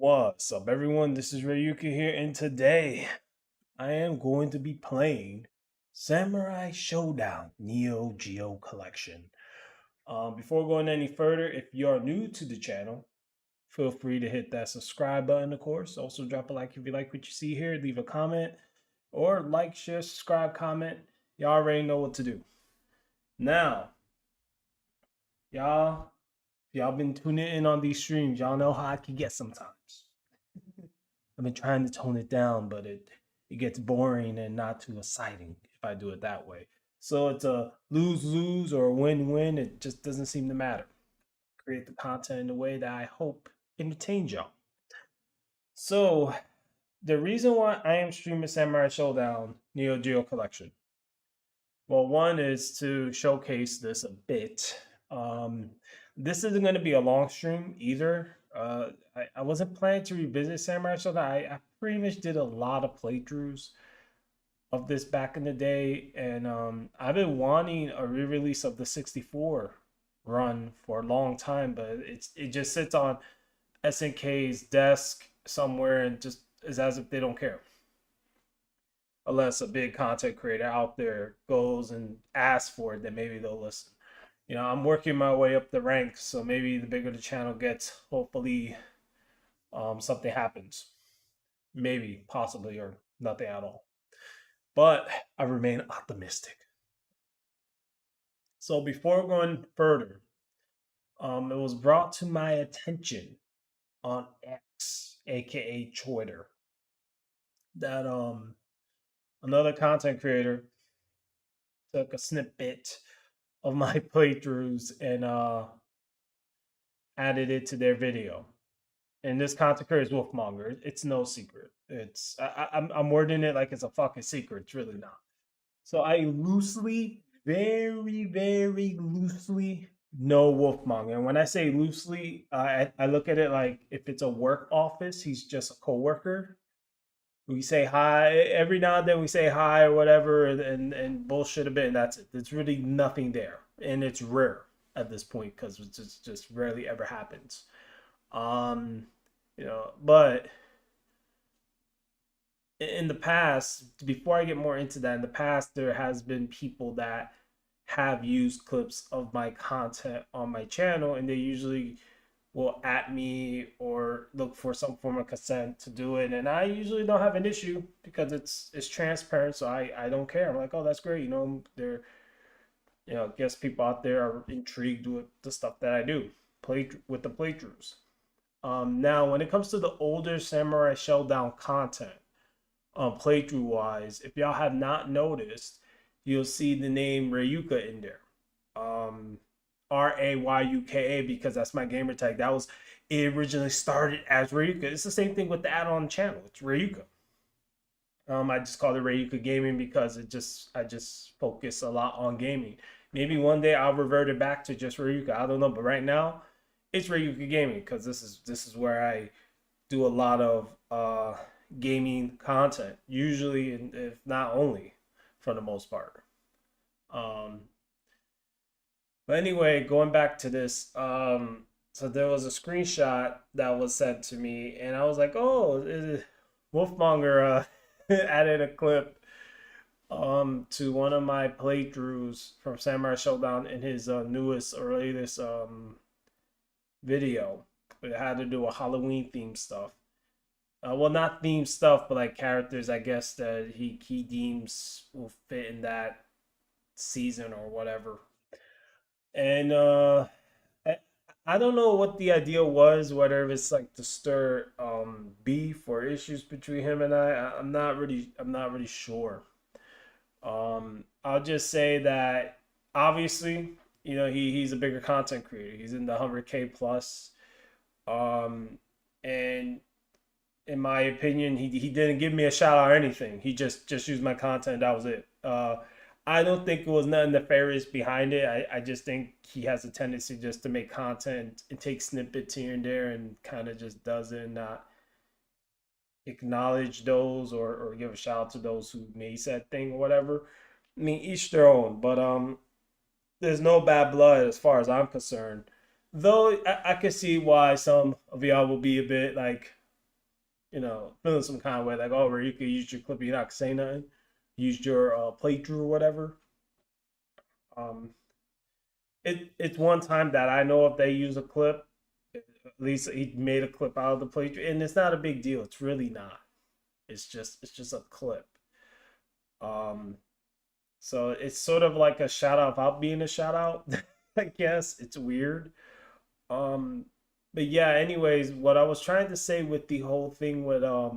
What's up, everyone? This is Rayuka here, and today I am going to be playing Samurai Shodown Neogeo Collection. Before going any further, if you are new to the channel, feel free to hit that subscribe button, of course. Also, drop a like if you like what you see here, leave a comment, or like, share, subscribe, comment. Y'all already know what to do. Now, y'all been tuning in on these streams. Y'all know how I can get sometimes. I've been trying to tone it down, but it gets boring and not too exciting if I do it that way. So it's a lose lose or a win win. It just doesn't seem to matter. Create the content in a way that I hope entertains y'all. So the reason why I am streaming Samurai Showdown Neo Geo Collection. Well, one is to showcase this a bit. This isn't going to be a long stream either. I wasn't planning to revisit Samurai Shodown. I pretty much did a lot of playthroughs of this back in the day, and I've been wanting a re-release of the 64 run for a long time, but it just sits on SNK's desk somewhere and just is as if they don't care. Unless a big content creator out there goes and asks for it, then maybe they'll listen. I'm working my way up the ranks, so maybe the bigger the channel gets, hopefully something happens. Maybe, possibly, or nothing at all. But I remain optimistic. So before going further, it was brought to my attention on X, aka Twitter, that another content creator took a snippet of my playthroughs and added it to their video. And this content creator is Wolfmonger. It's no secret. I'm wording it like it's a fucking secret. It's really not. So I loosely, very, very loosely know Wolfmonger. And when I say loosely, I look at it like if it's a work office, he's just a coworker. We say hi every now and then. We say hi or whatever, and bullshit a bit. And that's it. There's really nothing there, and it's rare at this point because it just rarely ever happens. But in the past, before I get more into that, in the past there has been people that have used clips of my content on my channel, and they usually will at me or look for some form of consent to do it, and I usually don't have an issue because it's transparent, so I don't care. I'm like, oh, that's great. There, I guess people out there are intrigued with the stuff that I do play with the playthroughs. Now, when it comes to the older Samurai Showdown content, playthrough wise, if y'all have not noticed, you'll see the name Rayuka in there. Rayuka, because that's my gamer tag. It originally started as Rayuka. It's the same thing with the add-on channel. It's Rayuka. I just call it Rayuka Gaming because I just focus a lot on gaming. Maybe one day I'll revert it back to just Rayuka. I don't know, but right now it's Rayuka Gaming because this is where I do a lot of gaming content, usually, if not only, for the most part. But anyway, going back to this, so there was a screenshot that was sent to me, and I was like, "Oh, Wolfmonger added a clip to one of my playthroughs from Samurai Showdown in his newest or latest video. It had to do with Halloween themed stuff. Well, not themed stuff, but like characters, I guess, that he deems will fit in that season or whatever. And I don't know what the idea was, whether it's like to stir beef or issues between him and I'm not really sure. I'll just say that obviously, he's a bigger content creator. He's in the 100K plus. And in my opinion, he didn't give me a shout out or anything. He just used my content. That was it. I don't think it was nothing nefarious behind it. I just think he has a tendency just to make content and take snippets here and there and kind of just doesn't acknowledge those or give a shout out to those who made said thing or whatever. I mean, each their own, but there's no bad blood as far as I'm concerned. Though I can see why some of y'all will be a bit like, oh, this is Rayuka. This is Rayuka. But I don't think it was nothing nefarious behind it. I just think he has a tendency just to make content and take snippets here and there and kind of just doesn't acknowledge those or give a shout out to those who made said thing or whatever. I mean, each their own, but there's no bad blood as far as I'm concerned. Though I can see why some of y'all will be a bit like, feeling some kind of way, like, oh, Rayuka used your clip, you're not saying nothing, used your playthrough or whatever. Um, it's one time that I know if they use a clip, at least he made a clip out of the playthrough, and it's not a big deal. It's really not. It's just a clip. Um, so it's sort of like a shout out without being a shout out. I guess it's weird. Um, but yeah. Anyways, what I was trying to say with the whole thing with the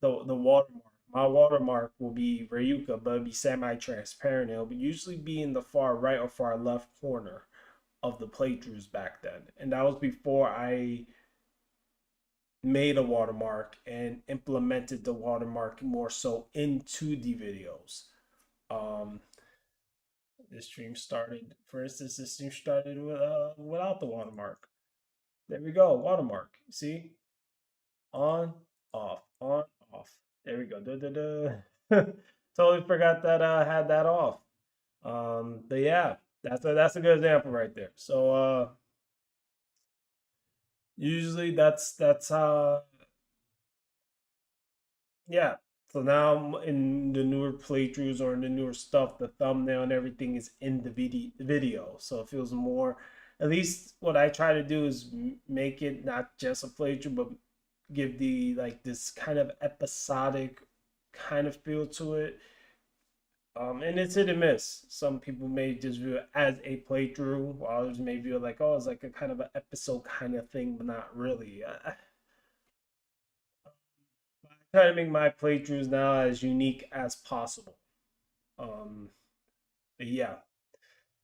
watermark. My watermark will be Rayuka, but it'll be semi-transparent. It'll usually be in the far right or far left corner of the playthroughs back then, and that was before I made a watermark and implemented the watermark more so into the videos. Um, this stream started, for instance, this stream started without the watermark. There we go, watermark. See, on, off, on, off. There we go. Da, da, da. Totally forgot that I had that off. But yeah, that's a good example right there. So usually that's yeah. So now in the newer playthroughs or in the newer stuff, the thumbnail and everything is in the video. So it feels more. At least what I try to do is make it not just a playthrough, but give the like this kind of episodic kind of feel to it. And it's hit and miss. Some people may just view it as a playthrough, while others may view it like, oh, it's like a kind of an episode kind of thing, but not really. I try to make my playthroughs now as unique as possible. Um, but yeah.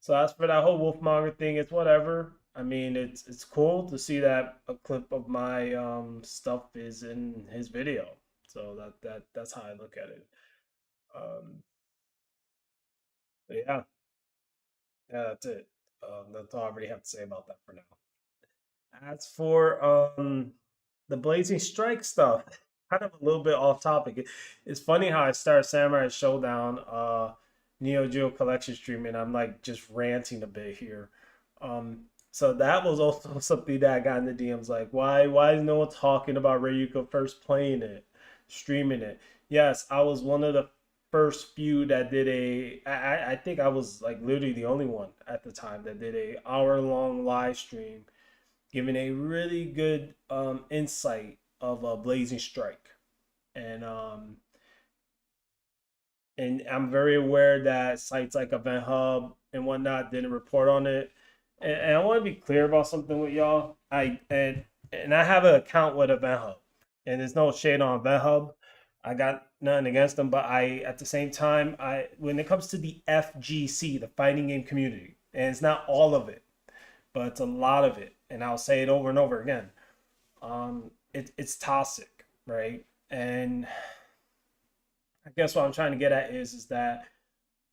So as for that whole Wolfmonger thing, it's whatever. I mean, it's cool to see that a clip of my stuff is in his video. So that's how I look at it. Um, but yeah, yeah, that's it. That's all I really have to say about that for now. As for the Blazing Strike stuff, kind of a little bit off topic. It's funny how I started Samurai Showdown, Neogeo collection stream, and I'm like just ranting a bit here. So that was also something that I got in the DMs like, why is no one talking about Rayuka first playing it, streaming it? Yes, I was one of the first few that did I think I was like literally the only one at the time that did a hour-long live stream giving a really good insight of a Blazing Strike. And I'm very aware that sites like Event Hub and whatnot didn't report on it. And I want to be clear about something with y'all. And I have an account with Event Hub, and there's no shade on Event Hub. I got nothing against them, but I at the same time, I when it comes to the FGC, the fighting game community, and it's not all of it, but it's a lot of it, and I'll say it over and over again. It's toxic, right? And I guess what I'm trying to get at is that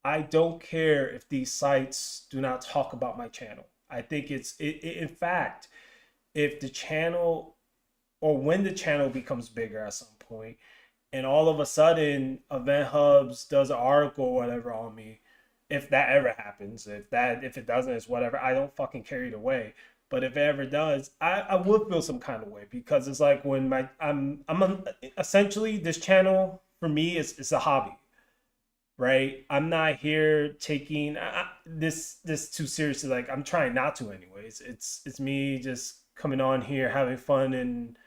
I don't care if these sites do not talk about my channel. I think in fact, if the channel or when the channel becomes bigger at some point, and all of a sudden Event Hubs does an article or whatever on me, if that ever happens, if it doesn't, it's whatever. I don't fucking care either way. But if it ever does, I would feel some kind of way because it's like when essentially this channel for me is it's a hobby, right? I'm not here taking this too seriously. Like I'm trying not to, anyways. It's me just coming on here having fun and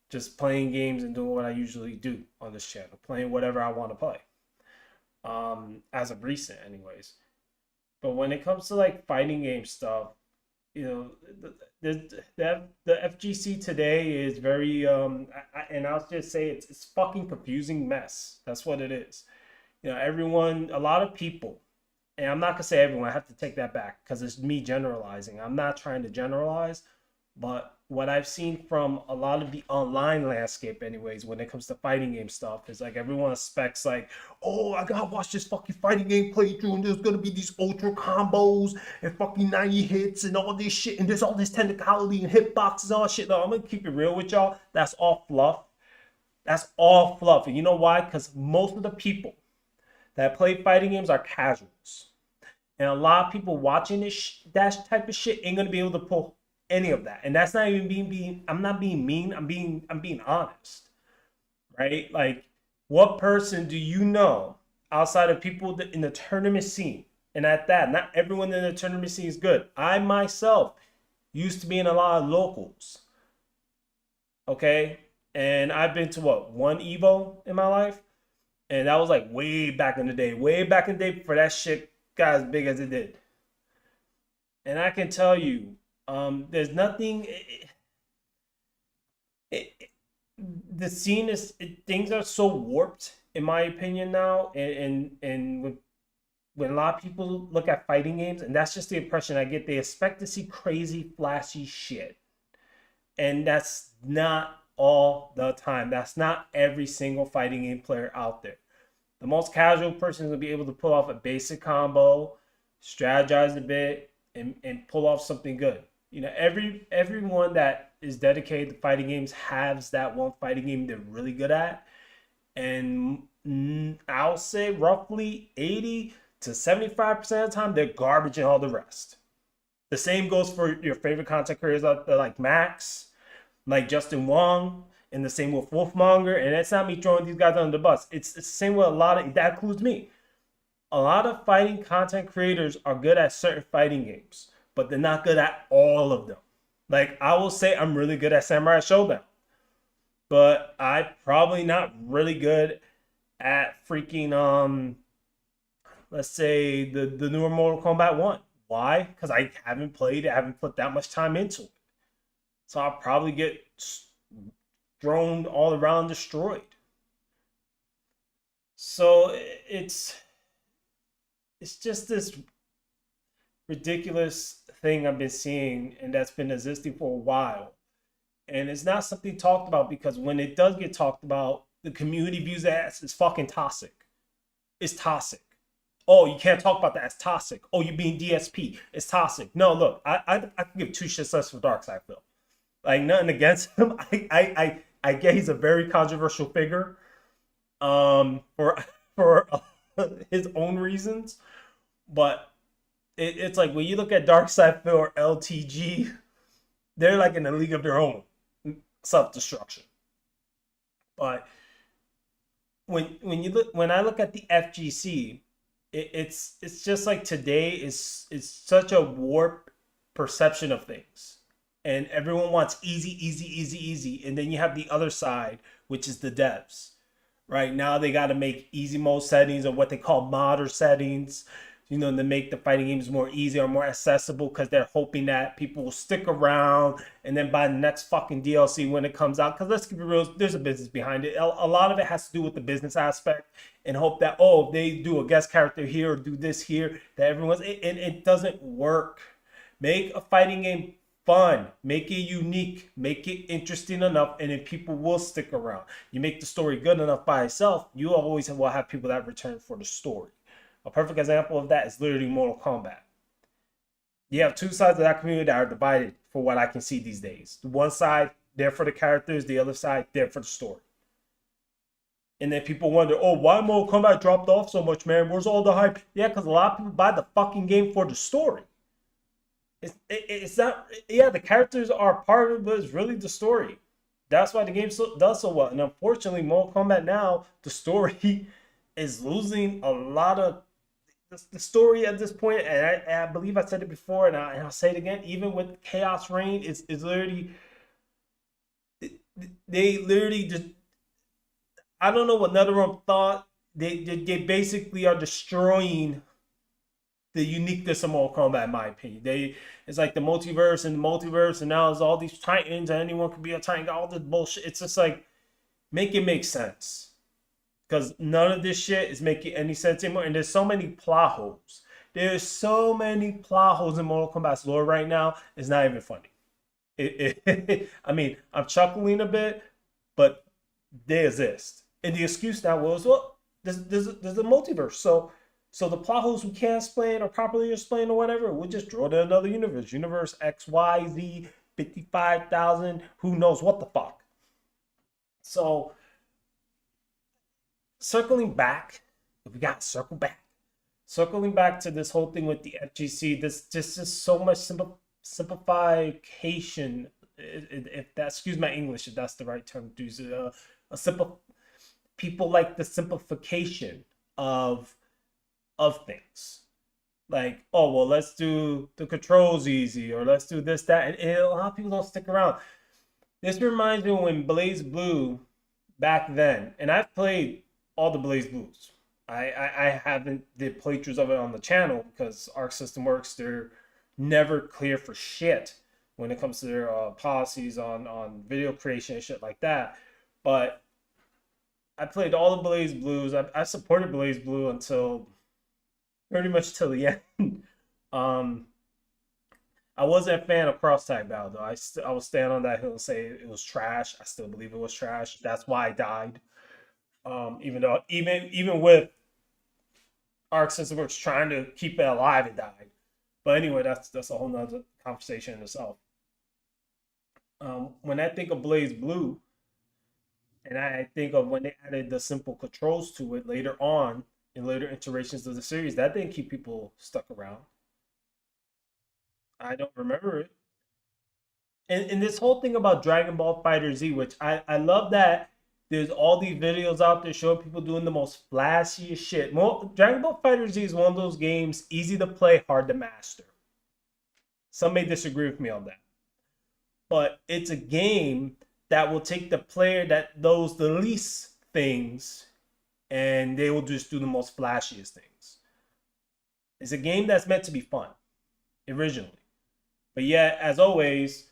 just playing games and doing what I usually do on this channel, playing whatever I want to play. As of recent, anyways. But when it comes to like fighting game stuff, you know, the FGC today is very and I'll just say it's fucking confusing mess. That's what it is. Everyone, a lot of people, and I'm not gonna say everyone. I have to take that back because it's me generalizing. I'm not trying to generalize, but what I've seen from a lot of the online landscape, anyways, when it comes to fighting game stuff, is like everyone expects like, oh, I gotta watch this fucking fighting game playthrough, and there's gonna be these ultra combos and fucking 90 hits and all this shit, and there's all this technicality and hitboxes and all shit. No, I'm gonna keep it real with y'all. That's all fluff. That's all fluff. And you know why? Because most of the people that play fighting games are casuals. And a lot of people watching that type of shit ain't gonna be able to pull any of that. And that's not even being I'm not being mean. I'm being honest, right? Like, what person do you know outside of people in the tournament scene? And at that, not everyone in the tournament scene is good. I myself used to be in a lot of locals, okay? And I've been to what, one Evo in my life? And that was like way back in the day, way back in the day before that shit got as big as it did. And I can tell you, there's nothing. It, the scene is things are so warped in my opinion now, and when a lot of people look at fighting games, and that's just the impression I get, they expect to see crazy, flashy shit, and that's not all the time. That's not every single fighting game player out there. The most casual person is gonna be able to pull off a basic combo, strategize a bit, and pull off something good. You know, everyone that is dedicated to fighting games has that one fighting game they're really good at, and I'll say roughly 80 to 75% of the time they're garbage in all the rest. The same goes for your favorite content creators out there like Max, like Justin Wong, and the same with Wolfmonger. And it's not me throwing these guys under the bus. It's the same with a lot of, that includes me. A lot of fighting content creators are good at certain fighting games, but they're not good at all of them. Like, I will say I'm really good at Samurai Shodown, but I'm probably not really good at freaking let's say the newer Mortal Kombat 1. Why? Because I haven't played it, I haven't put that much time into it. So I'll probably get thrown all around, destroyed. So it's just this ridiculous thing I've been seeing, and that's been existing for a while. And it's not something talked about, because when it does get talked about, the community views it as it's fucking toxic. It's toxic. Oh, you can't talk about that. It's toxic. Oh, you're being DSP. It's toxic. No, look, I can give two shits less for Darkseid Phil. Like, nothing against him. I get he's a very controversial figure, for his own reasons, but it's like when you look at Darkseid Phil or LTG, they're like in a league of their own, self destruction. But when I look at the FGC, it's just like today is such a warped perception of things, and everyone wants easy, easy, easy, easy, and then you have the other side, which is the devs. Right now, they got to make easy mode settings, or what they call modder settings, you know, to make the fighting games more easy or more accessible, because they're hoping that people will stick around and then buy the next fucking DLC when it comes out. Because let's keep it real, there's a business behind it. A lot of it has to do with the business aspect, and hope that, oh, if they do a guest character here or do this here, that everyone's, and it doesn't work. Make a fighting game fun, make it unique, make it interesting enough, and then people will stick around. You make the story good enough by itself, you always will have people that return for the story. A perfect example of that is literally Mortal Kombat. You have two sides of that community that are divided, for what I can see these days. One side, there for the characters, the other side, there for the story. And then people wonder, oh, why Mortal Kombat dropped off so much, man? Where's all the hype? Yeah, because a lot of people buy the fucking game for the story. It's not, yeah, the characters are part of it, but it's really the story. That's why the game does so well. And unfortunately, Mortal Kombat now, the story is losing a lot of the story at this point. And I believe I said it before, and I'll say it again. Even with Chaos Reign, it's literally, they literally just, I don't know what NetherRealm thought. They basically are destroying the uniqueness of Mortal Kombat, in my opinion. It's like the multiverse, and now there's all these titans, and anyone can be a titan, all this bullshit. It's just like, make it make sense, because none of this shit is making any sense anymore. And there's so many plot holes. There's so many plot holes in Mortal Kombat's lore right now. It's not even funny. I mean, I'm chuckling a bit, but they exist. And the excuse now was, well, there's a multiverse, so the plot holes we can't explain or properly explain or whatever, we'll just draw to another universe. Universe XYZ, 55,000, who knows what the fuck. So, circling back, we got to circle back. Circling back to this whole thing with the FGC, this just is so much simplification. If that, excuse my English, if that's the right term to use, a simple people like the simplification of of things. Like, oh well, let's do the controls easy, or let's do this, that, and a lot of people don't stick around. This reminds me when Blaze Blue back then, and I've played all the Blaze Blues. I haven't did playthroughs of it on the channel because Arc System Works, they're never clear for shit when it comes to their policies on video creation and shit like that. But I played all the Blaze Blues. I supported Blaze Blue until pretty much till the end. um, I wasn't a fan of cross tag battle though. I will stand on that hill and say it was trash. I still believe it was trash. That's why I died. Even though even with Arc System Works trying to keep it alive, it died. But anyway, that's a whole nother conversation in itself. When I think of Blaze Blue, and I think of when they added the simple controls to it later on in later iterations of the series, that didn't keep people stuck around. I don't remember it. And this whole thing about Dragon Ball Fighter Z, which I love that there's all these videos out there showing people doing the most flashiest shit. Dragon Ball Fighter Z is one of those games, easy to play, hard to master. Some may disagree with me on that. But it's a game that will take the player that knows the least things and they will just do the most flashiest things. It's a game that's meant to be fun originally. But yet, as always,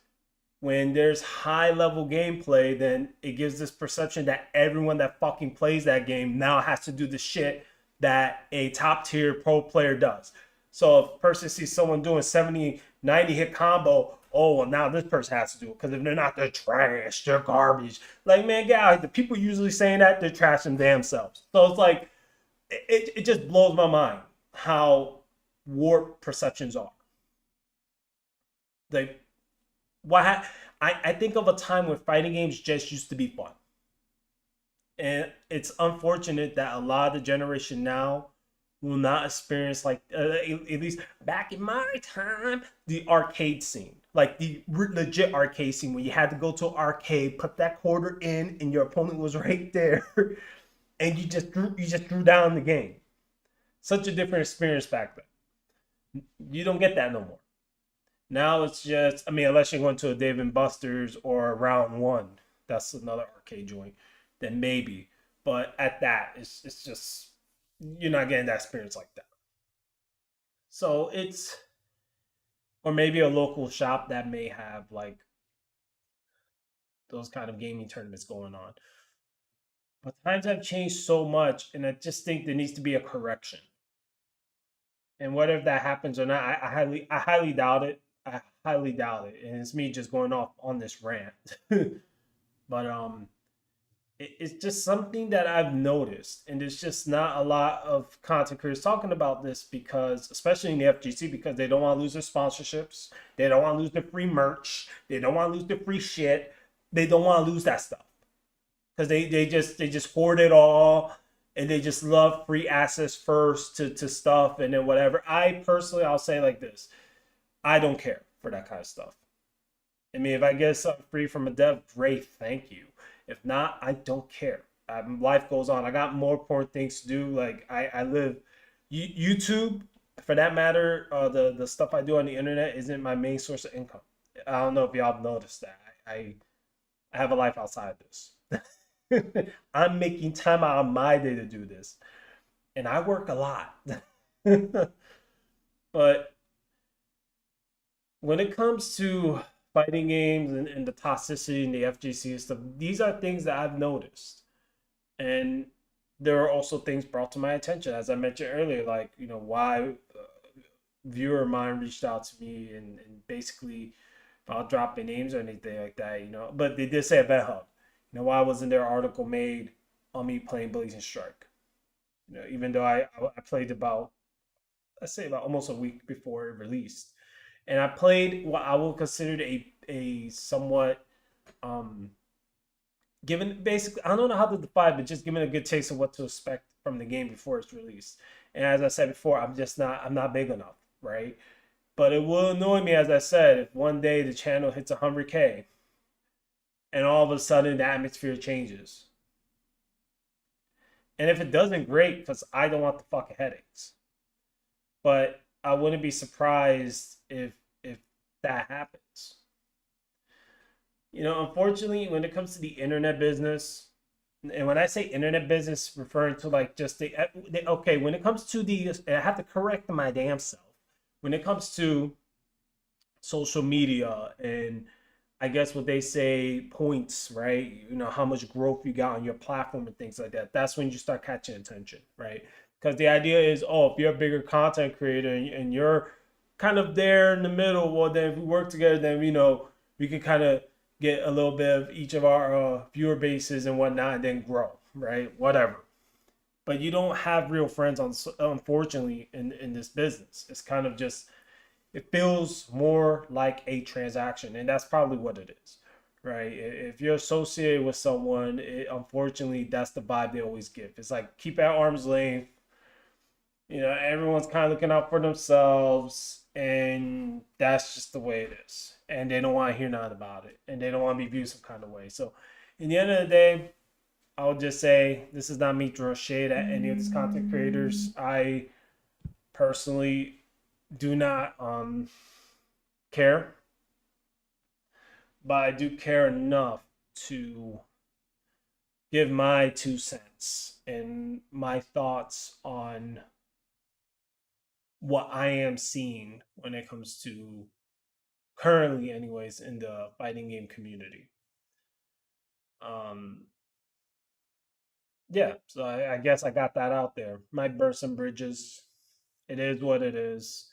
when there's high level gameplay, then it gives this perception that everyone that fucking plays that game now has to do the shit that a top tier pro player does. So if a person sees someone doing 70, 90 hit combo, oh, well, now this person has to do it. Because if they're not, they're trash, they're garbage. Like, man, get out. The people usually saying that, they're trashing themselves. So it's like, it just blows my mind how warped perceptions are. Like, why? I think of a time when fighting games just used to be fun. And it's unfortunate that a lot of the generation now will not experience like at least back in my time the arcade scene, like the legit arcade scene where you had to go to an arcade, put that quarter in, and your opponent was right there, and you just drew down the game. Such a different experience back then. You don't get that no more. Now it's just, I mean, unless you're going to a Dave and Buster's or a Round One, that's another arcade joint. Then maybe, but at that, it's just you're not getting that experience like that. So it's, or maybe a local shop that may have like those kind of gaming tournaments going on. But times have changed so much, and I just think there needs to be a correction. And whether that happens or not, I highly doubt it. I highly doubt it. And it's me just going off on this rant. But it's just something that I've noticed, and there's just not a lot of content creators talking about this because, especially in the FGC, because they don't want to lose their sponsorships, they don't want to lose their free merch, they don't want to lose their free shit, they don't want to lose that stuff because they just hoard it all, and they just love free access first to stuff, and then whatever. I personally, I'll say like this: I don't care for that kind of stuff. I mean, if I get something free from a dev, great, thank you. If not, I don't care. Life goes on. I got more important things to do. Like I live YouTube, for that matter. The stuff I do on the internet isn't my main source of income. I don't know if y'all have noticed that. I have a life outside of this. I'm making time out of my day to do this, and I work a lot. But when it comes to fighting games and the toxicity and the FGC and stuff, these are things that I've noticed. And there are also things brought to my attention, as I mentioned earlier, like, why viewer of mine reached out to me and basically about dropping names or anything like that. But they did say Event Hub. Why wasn't there an article made on me playing Blazing Strike? Even though I played about, let's say about almost a week before it released, and I played what I will consider a somewhat um given, basically, I don't know how to define, but just giving a good taste of what to expect from the game before it's released. And as I said before, I'm not big enough, right? But it will annoy me, as I said, if one day the channel hits 100K and all of a sudden the atmosphere changes. And if it doesn't, great, because I don't want the fucking headaches. But I wouldn't be surprised if that happens. Unfortunately, when it comes to the internet business, and when I say internet business, referring to like just okay, when it comes to I have to correct my damn self. When it comes to social media and I guess what they say points, right? How much growth you got on your platform and things like that. That's when you start catching attention, right? Because the idea is, oh, if you're a bigger content creator and you're kind of there in the middle, well, then if we work together, then we can kind of get a little bit of each of our viewer bases and whatnot, and then grow, right? Whatever. But you don't have real friends on, unfortunately, in this business. It's kind of just it feels more like a transaction, and that's probably what it is, right? If you're associated with someone, unfortunately, that's the vibe they always give. It's like keep at arm's length. Everyone's kind of looking out for themselves, and that's just the way it is. And they don't want to hear nothing about it, and they don't want to be viewed some kind of way. So, in the end of the day, I would just say this is not me throwing shade at any of these content creators. I personally do not care, but I do care enough to give my 2 cents and my thoughts on what I am seeing when it comes to currently, anyways, in the fighting game community. Um, yeah, so I guess I got that out there. Might burn some bridges. It is what it is.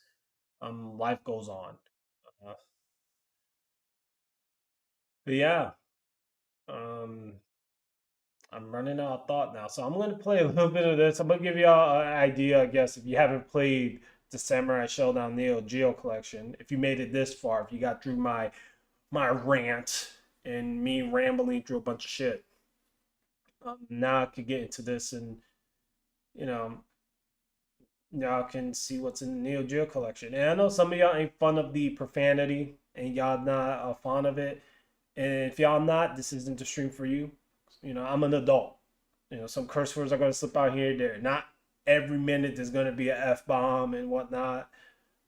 Life goes on. Uh, but yeah, um, I'm running out of thought now, so I'm gonna play a little bit of this. I'm gonna give y'all an idea, I guess, if you haven't played the Samurai Shodown Neogeo collection. If you made it this far, if you got through my rant and me rambling through a bunch of shit, now I could get into this, and you know, y'all can see what's in the Neogeo collection. And I know some of y'all ain't fond of the profanity, and y'all not fond of it. And if y'all not, this isn't the stream for you. I'm an adult. Some curse words are going to slip out here. There, not every minute there's going to be a f bomb and whatnot.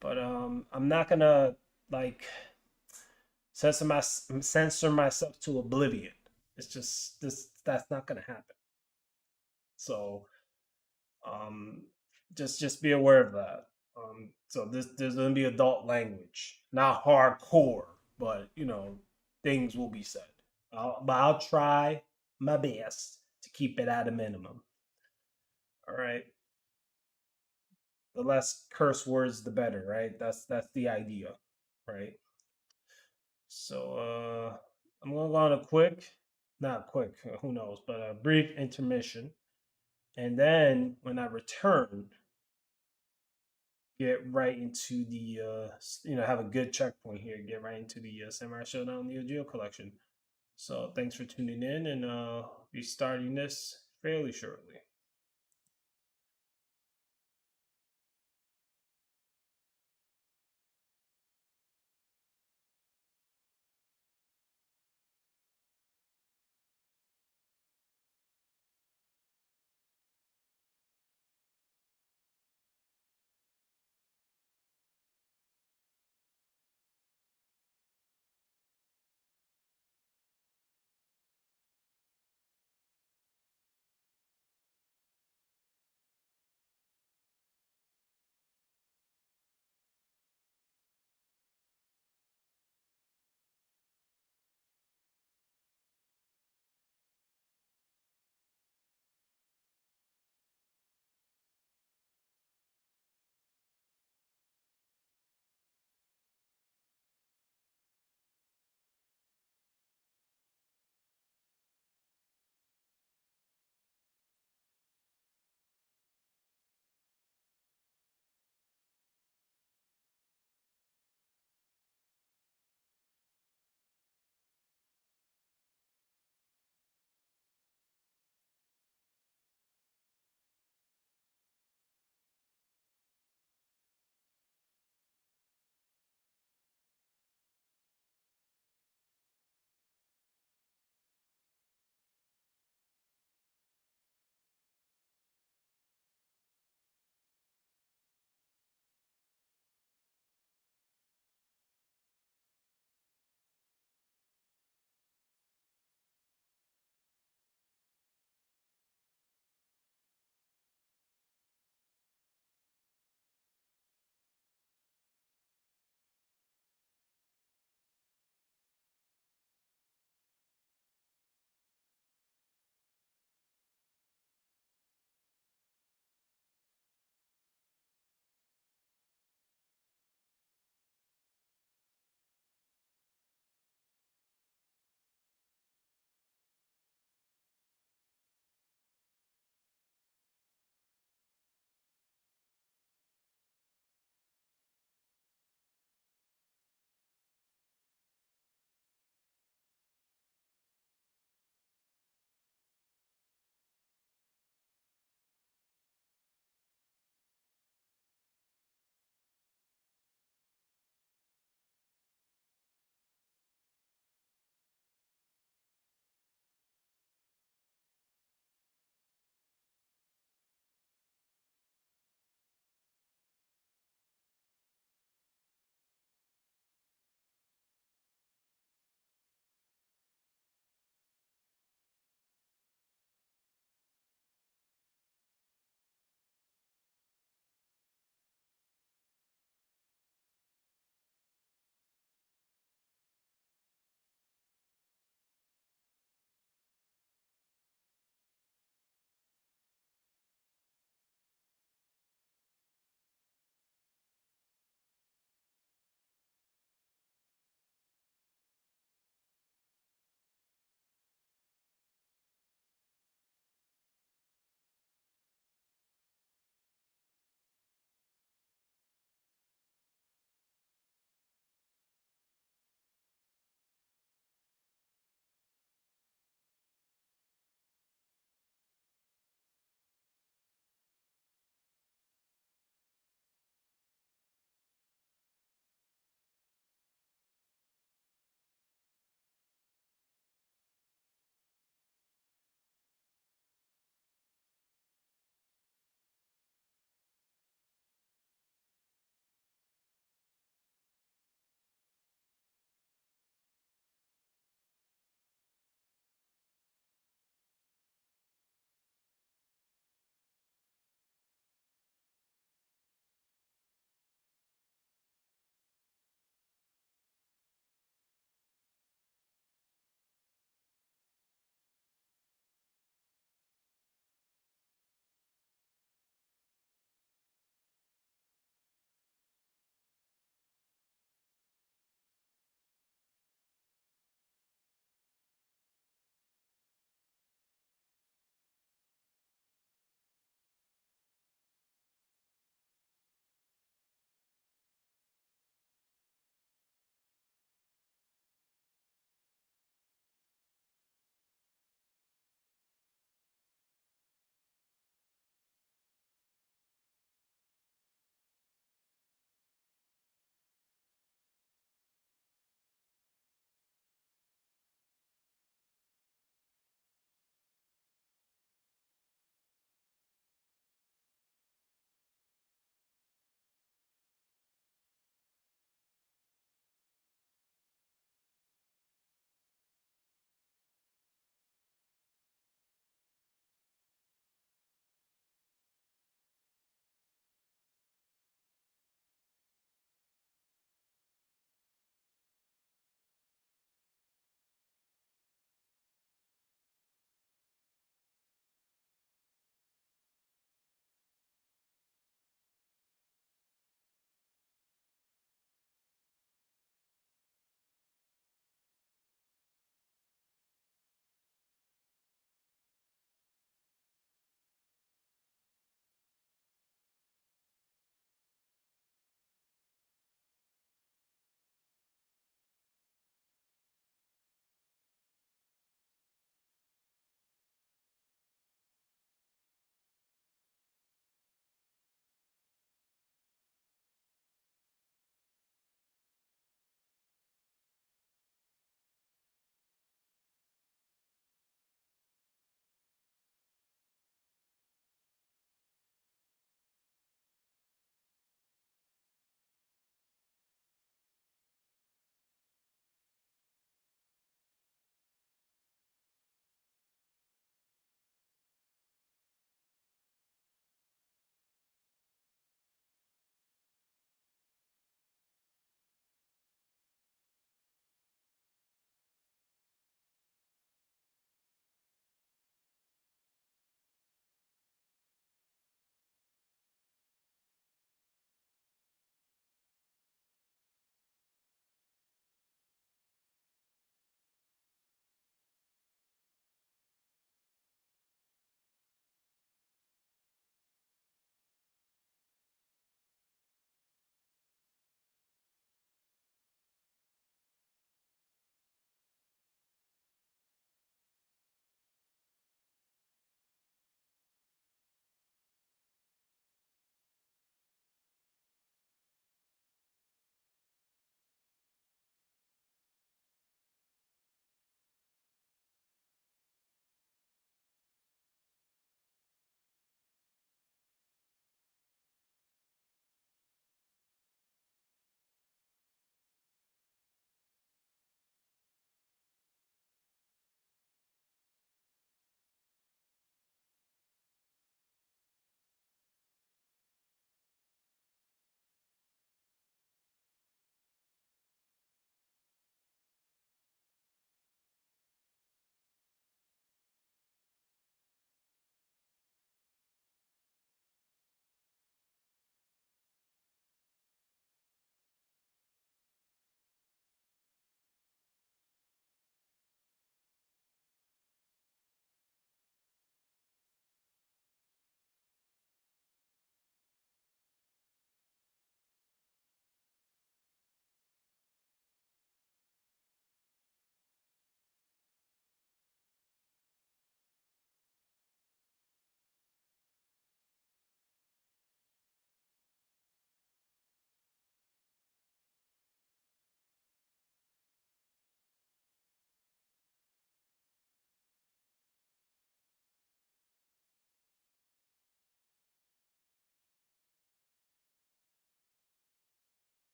But I'm not gonna like censor myself to oblivion. It's just this that's not gonna happen. So um, just be aware of that. So there's gonna be adult language, not hardcore, but things will be said. But I'll try my best to keep it at a minimum. All right. The less curse words, the better, right? That's the idea, right? So I'm gonna go on a not quick, who knows, but a brief intermission, and then when I return, get right into the have a good checkpoint here. Get right into the Samurai Showdown Neo Geo collection. So thanks for tuning in, and be starting this fairly shortly.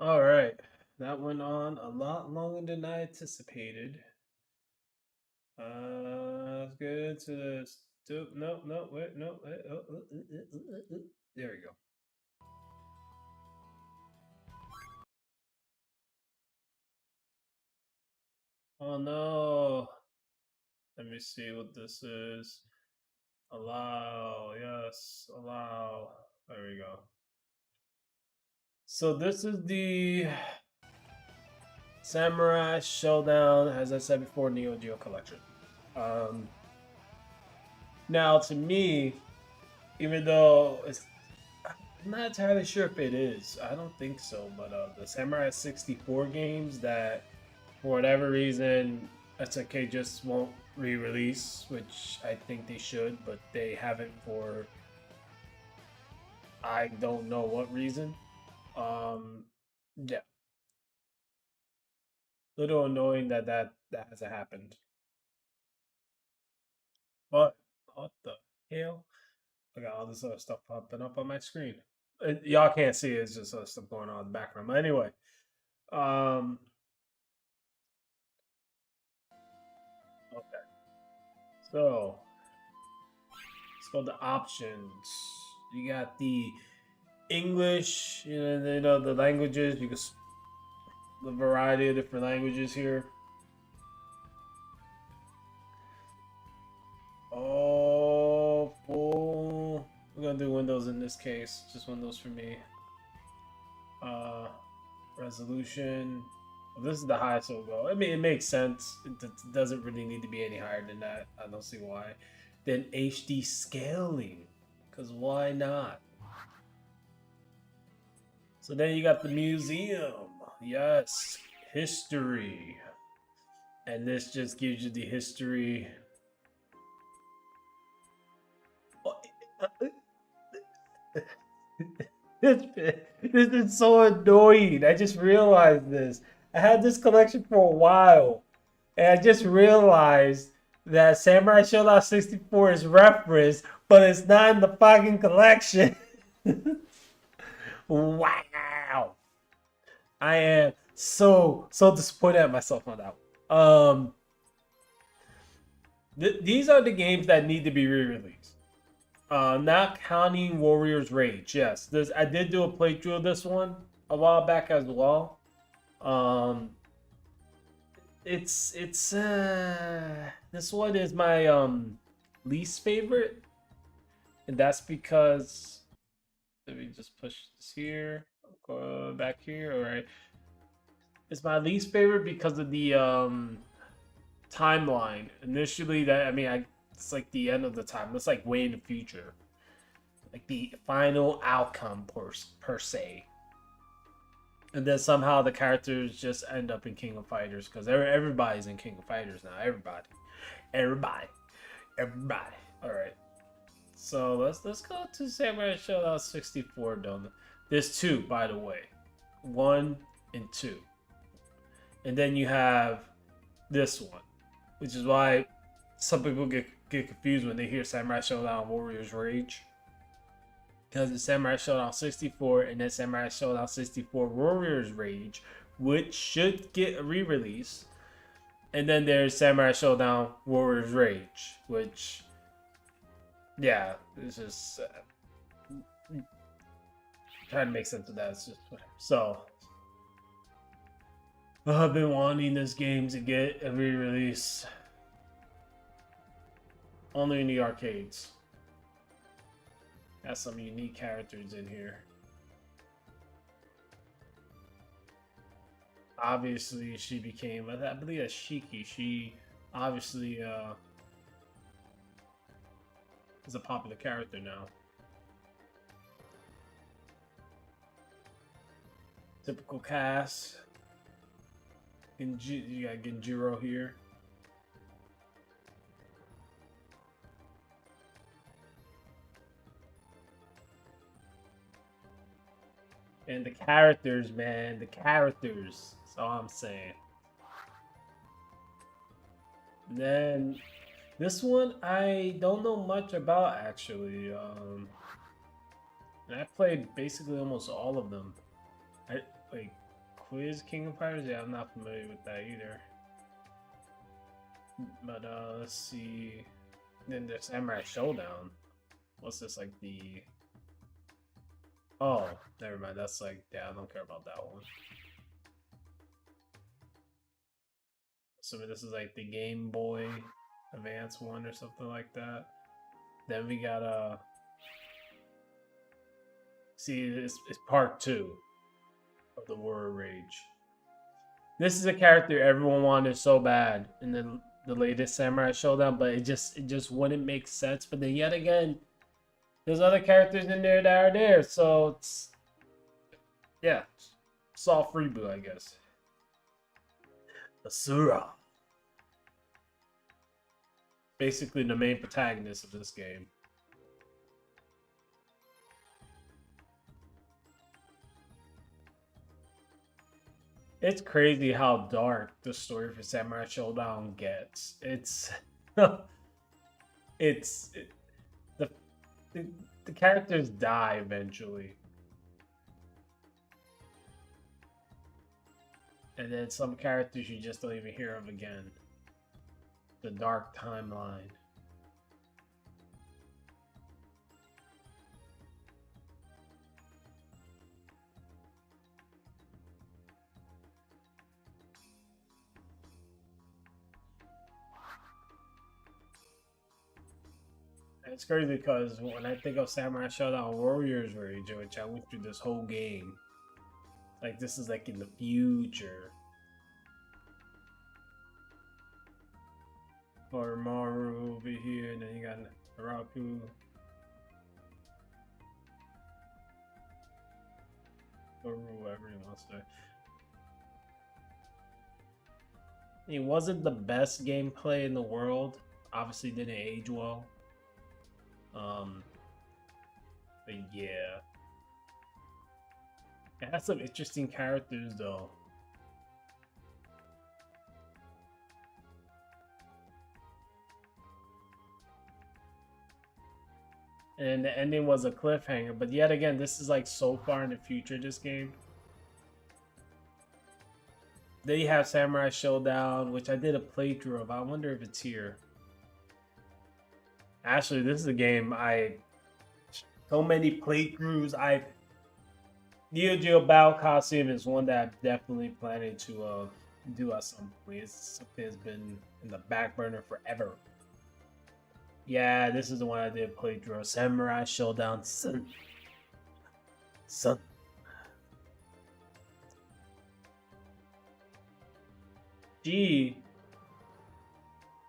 All right. That went on a lot longer than I anticipated. Let's get into this. No, no, wait, no. There we go. Oh no. Let me see what this is. Allow. Yes, allow. There we go. So this is the Samurai Showdown, as I said before, Neogeo collection. Um, Now, to me, even though I'm not entirely sure if it is. I don't think so. But the Samurai 64 games that, for whatever reason, SNK just won't re-release, which I think they should, but they haven't for I don't know what reason. Yeah, little annoying that hasn't happened. But what the hell? I got all this other stuff popping up on my screen. Y'all can't see it, it's just other stuff going on in the background. But anyway, um, okay. So let's go to options. You got the English, the languages. You can the variety of different languages here. Oh, full. We're gonna do Windows in this case. Just Windows for me. Uh, Resolution. Well, this is the highest it'll go. I mean, it makes sense. It doesn't really need to be any higher than that. I don't see why. Then HD scaling, because why not? So then you got the museum. Yes, history. And this just gives you the history. this, this is so annoying. I just realized this. I had this collection for a while, and I just realized that Samurai Shodown 64 is referenced, but it's not in the fucking collection. Wow. I am so disappointed at myself on that one. These are the games that need to be re-released. Not counting Warriors Rage. Yes, this I did do a playthrough of this one a while back as well. Um, it's this one is my least favorite, and that's because let me just push this here, go back here. All right, it's my least favorite because of the timeline. Initially, it's like the end of the time. It's like way in the future, like the final outcome per se. And then somehow the characters just end up in King of Fighters because everybody's in King of Fighters now. Everybody, everybody. All right. So let's go to Samurai Shodown 64. Done. There's two, by the way, 1 and 2, and then you have this one, which is why some people get confused when they hear Samurai Shodown Warriors Rage. Because it's Samurai Shodown 64 and then Samurai Shodown 64 Warriors Rage, which should get a re-release. And then there's Samurai Shodown Warriors Rage, which, yeah, it's just trying to make sense of that. It's just whatever. So, I've been wanting this game to get a re-release. Only in the arcades. Has some unique characters in here. Obviously, she became, I believe that's Shiki. She obviously is a popular character now. Typical cast. You got Genjiro here. And the characters, man, the characters. That's all I'm saying. And then this one I don't know much about actually. And I played basically almost all of them. Who is King of Fighters? Yeah, I'm not familiar with that either. But let's see. Then there's Samurai Showdown. What's this, like the... Oh, never mind. That's like, yeah, I don't care about that one. So this is like the Game Boy Advance one or something like that. Then we got see, it's part 2 of the Warrior Rage. This is a character everyone wanted so bad in the latest Samurai Showdown, but it just wouldn't make sense. But then yet again, there's other characters in there that are there, so it's, yeah, soft reboot, I guess. Asura, basically the main protagonist of this game. It's crazy how dark the story for Samurai Showdown gets. It's the, the characters die eventually. And then some characters you just don't even hear of again. The dark timeline. It's crazy because when I think of Samurai Shodown Warriors Rage, which I went through this whole game, like this is like in the future. Or Maru over here, and then you got Raku. Or whoever you want to say. It wasn't the best gameplay in the world. Obviously didn't age well. But yeah. It has some interesting characters though. And the ending was a cliffhanger, but yet again, this is like so far in the future, this game. Then you have Samurai Showdown, which I did a playthrough of. I wonder if it's here. Actually, this is a game so many playthroughs. Neogeo Battle Coliseum is one that I'm definitely planning to do at some point. It's something that's been in the back burner forever. Yeah, this is the one I did playthrough of. Samurai Showdown Sun. She,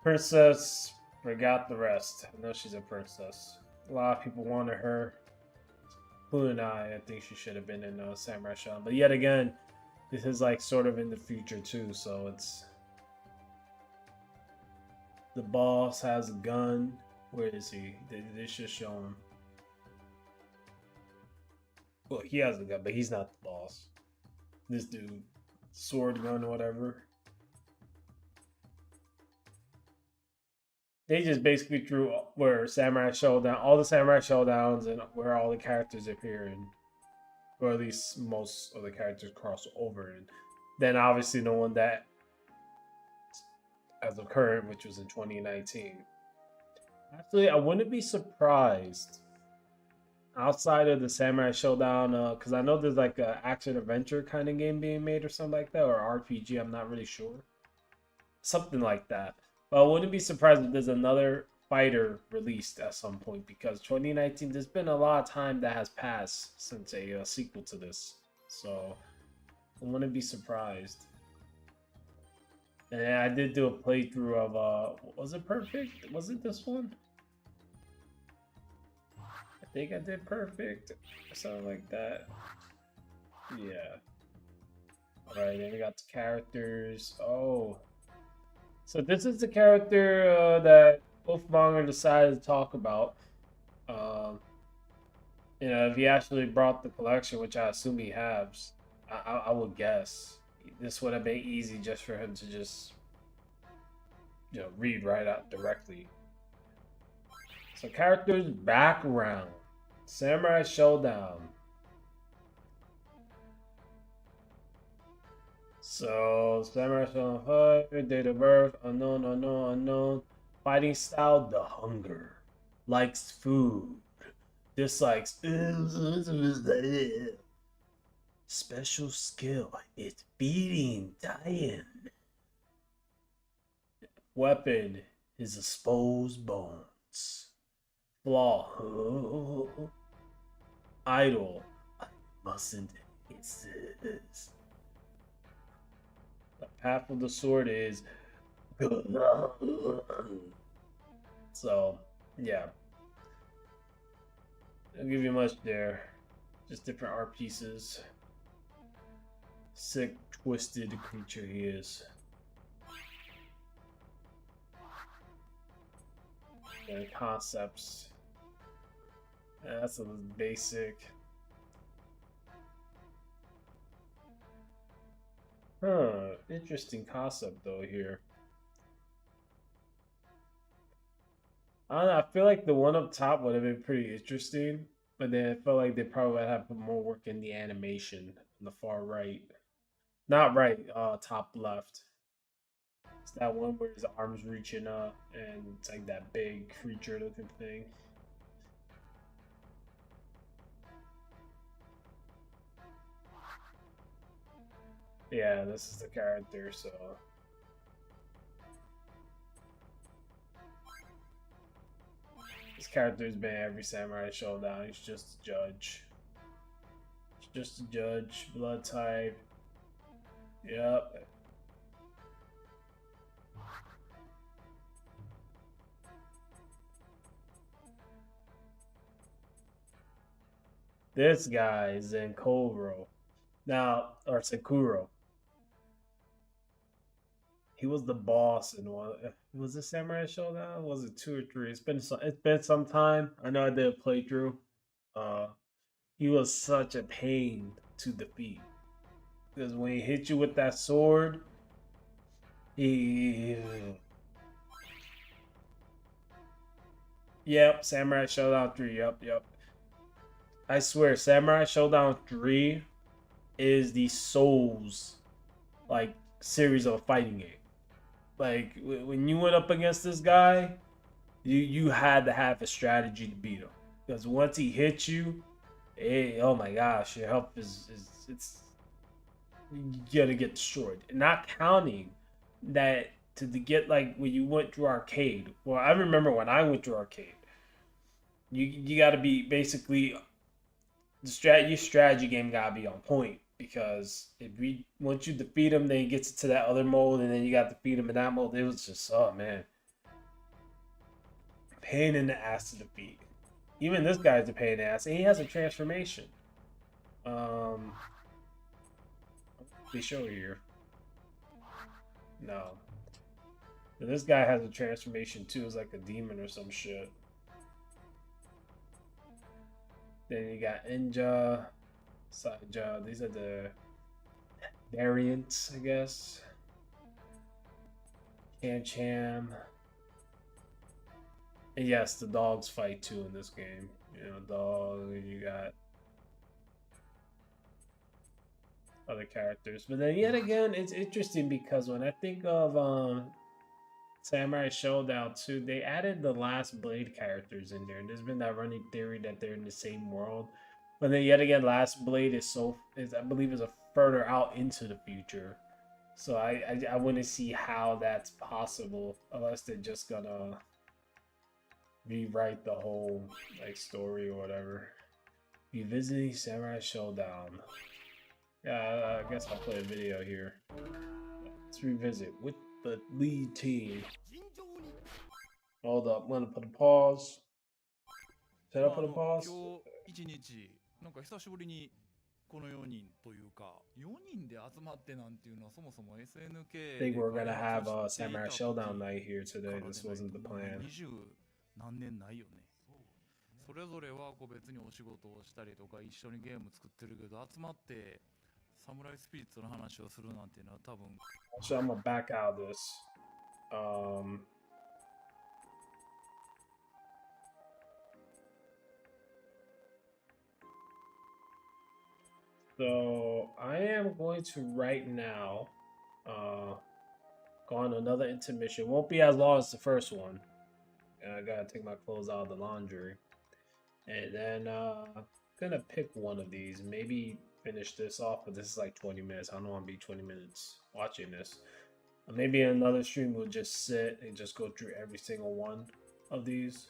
princess, forgot the rest. I know she's a princess. A lot of people wanted her. Including I think she should have been in Samurai Showdown. But yet again, this is like sort of in the future too, so it's... The boss has a gun. Where is he? They should show him. Well, he has a gun, but he's not the boss. This dude, sword gun or whatever. They just basically threw where Samurai Showdown, all the Samurai Showdowns, and where all the characters appear in, or at least most of the characters cross over. And then obviously the one that, as of current, which was in 2019. Actually, I wouldn't be surprised outside of the Samurai Showdown, because I know there's like a action adventure kind of game being made or something like that, or RPG. I'm not really sure. Something like that. But I wouldn't be surprised if there's another fighter released at some point, because 2019, there's been a lot of time that has passed since a sequel to this. So I wouldn't be surprised. And I did do a playthrough of, was it Perfect? Was it this one? I think I did Perfect or something like that. Yeah. Alright, then we got the characters. Oh. So this is the character that Wolfmonger decided to talk about. You know, if he actually brought the collection, which I assume he has, I would guess this would have been easy just for him to just, you know, read right out directly. So characters background. Samurai Showdown. So, Samurai Shodown Fire, date of birth, unknown, unknown, unknown. Fighting style, the hunger. Likes food. Dislikes. Special skill, it's feeding, dying. Weapon, his exposed bones. Flaw, idle, I mustn't exist. The path of the sword is. So, yeah. I'll give you much there. Just different art pieces. Sick, twisted creature he is. And concepts. That's a basic. Huh. Interesting concept though here. I don't know, I feel like the one up top would have been pretty interesting, but then I felt like they probably would have put more work in the animation on the far right. Not right, top left. It's that one where his arms reaching up and it's like that big creature looking thing. Yeah, this is the character, so this character's been every Samurai Showdown. He's just a judge. He's just a judge, blood type. Yep. This guy is Zenkoro. Now, or Sekuro. He was the boss in one. Was it Samurai Showdown? Was it 2 or 3? It's been some time. I know I did a playthrough. Uh, he was such a pain to defeat because when he hit you with that sword, he. Yep, Samurai Showdown 3. Yep. I swear, Samurai Showdown 3 is the Souls like series of a fighting game. Like when you went up against this guy, you had to have a strategy to beat him because once he hits you, oh my gosh, your health is it's you gotta get destroyed. Not counting that to get like when you went through arcade. Well, I remember when I went through arcade, you got to be basically your strategy game gotta be on point because if we once you defeat him, then he gets to that other mode, and then you got to defeat him in that mode. It was just oh man, pain in the ass to defeat. Even this guy's a pain in the ass, and he has a transformation. Um, they show here. No, but this guy has a transformation too. It's like a demon or some shit. Then you got Inja, Saja. These are the variants, I guess. Cham. And yes, the dogs fight too in this game. You know, dog, and you got other characters. But then yet again, it's interesting because when I think of Samurai Showdown 2, they added the Last Blade characters in there. And there's been that running theory that they're in the same world. But then yet again, Last Blade is I believe is a further out into the future. So I want to see how that's possible unless they're just gonna rewrite the whole like story or whatever. Revisiting Samurai Showdown. Yeah, I guess I'll play a video here. Let's revisit with the lead team. Hold up, I'm gonna put a pause. Set up for the pause. なんか久しぶりにこの4人というか4人で集まってなんていうのはそもそも SNK I think we're gonna have a Samurai Showdown night here today. This wasn't the plan. 20何年ないよね。それぞれはこう別にお仕事をしたりとか一緒にゲーム作ってるけど集まってサムライスピリッツの話をするなんていうのは多分。So I'm gonna back out of this. So I am going to right now go on another intermission. Won't be as long as the first one. I gotta take my clothes out of the laundry. And then gonna pick one of these. Maybe finish this off, but this is like 20 minutes. I don't want to be 20 minutes watching this. Maybe another stream will just sit and just go through every single one of these.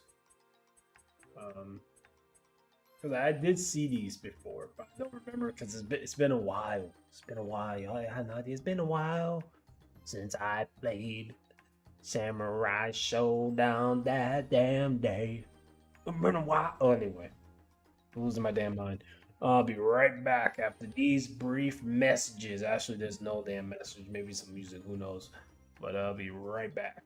Because I did see these before, but I don't remember because it's been a while. It's been a while. Y'all had no idea. It's been a while since I played Samurai Showdown that damn day. It's been a while. Oh, anyway, I'm losing my damn mind. I'll be right back after these brief messages. Actually, there's no damn message. Maybe some music. Who knows? But I'll be right back.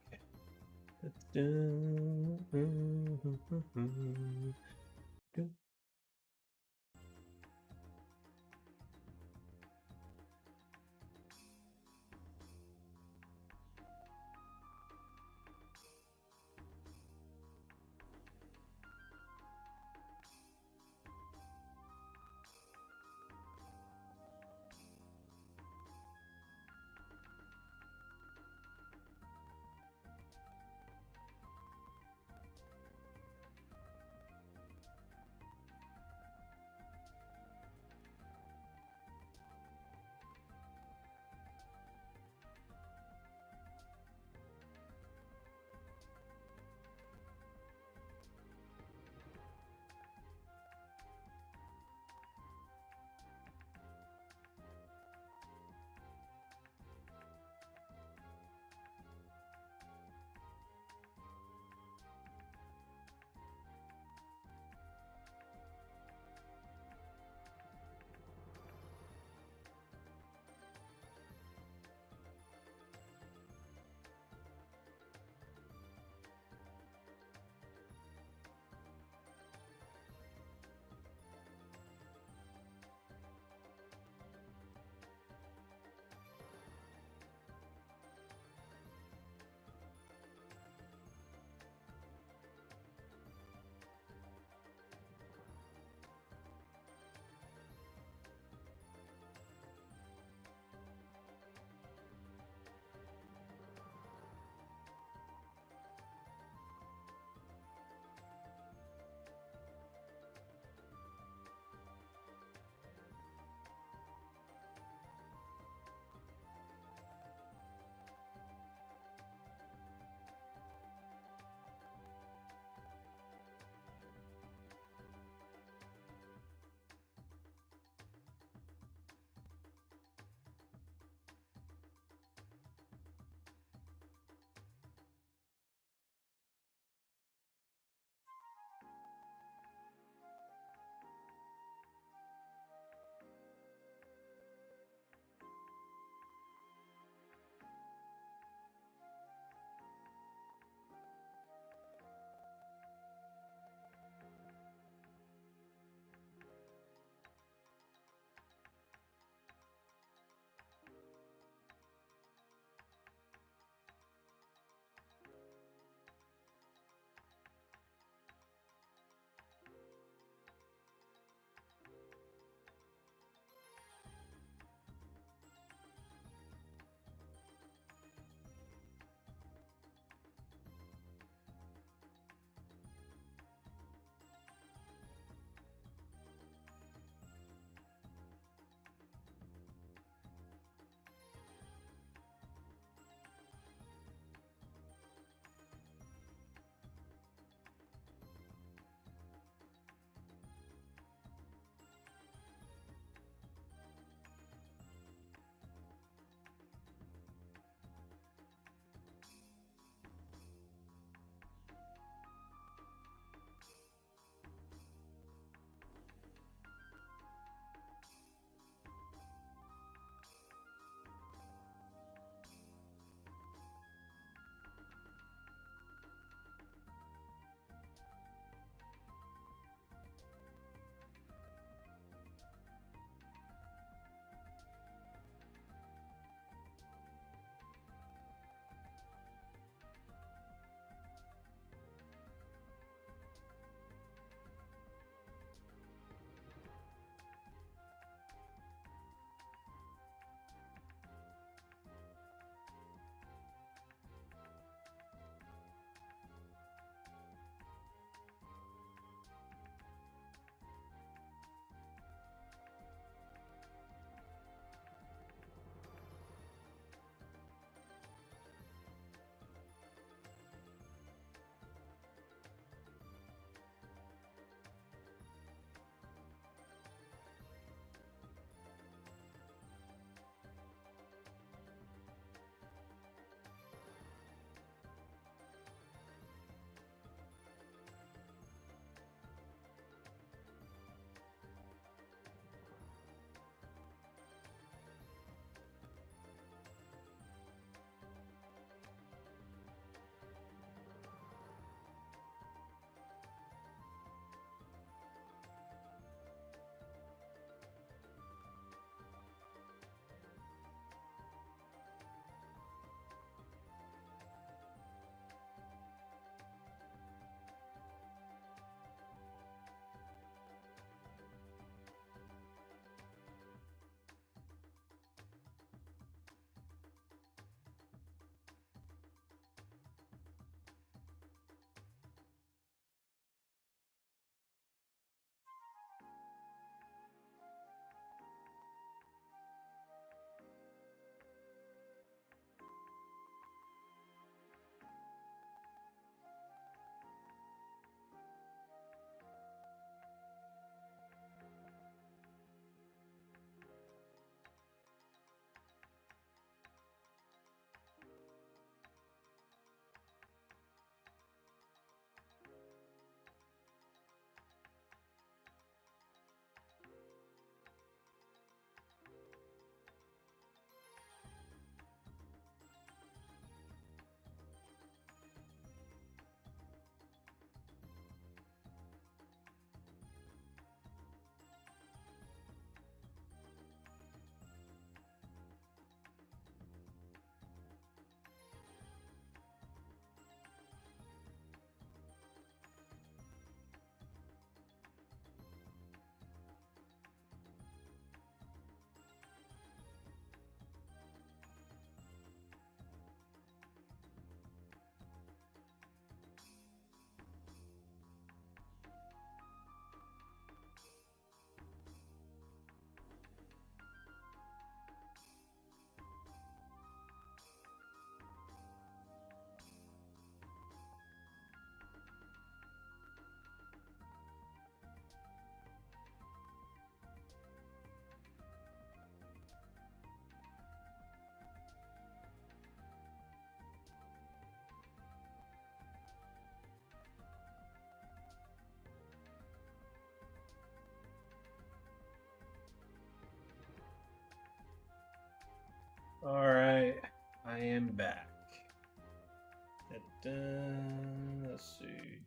Let's see.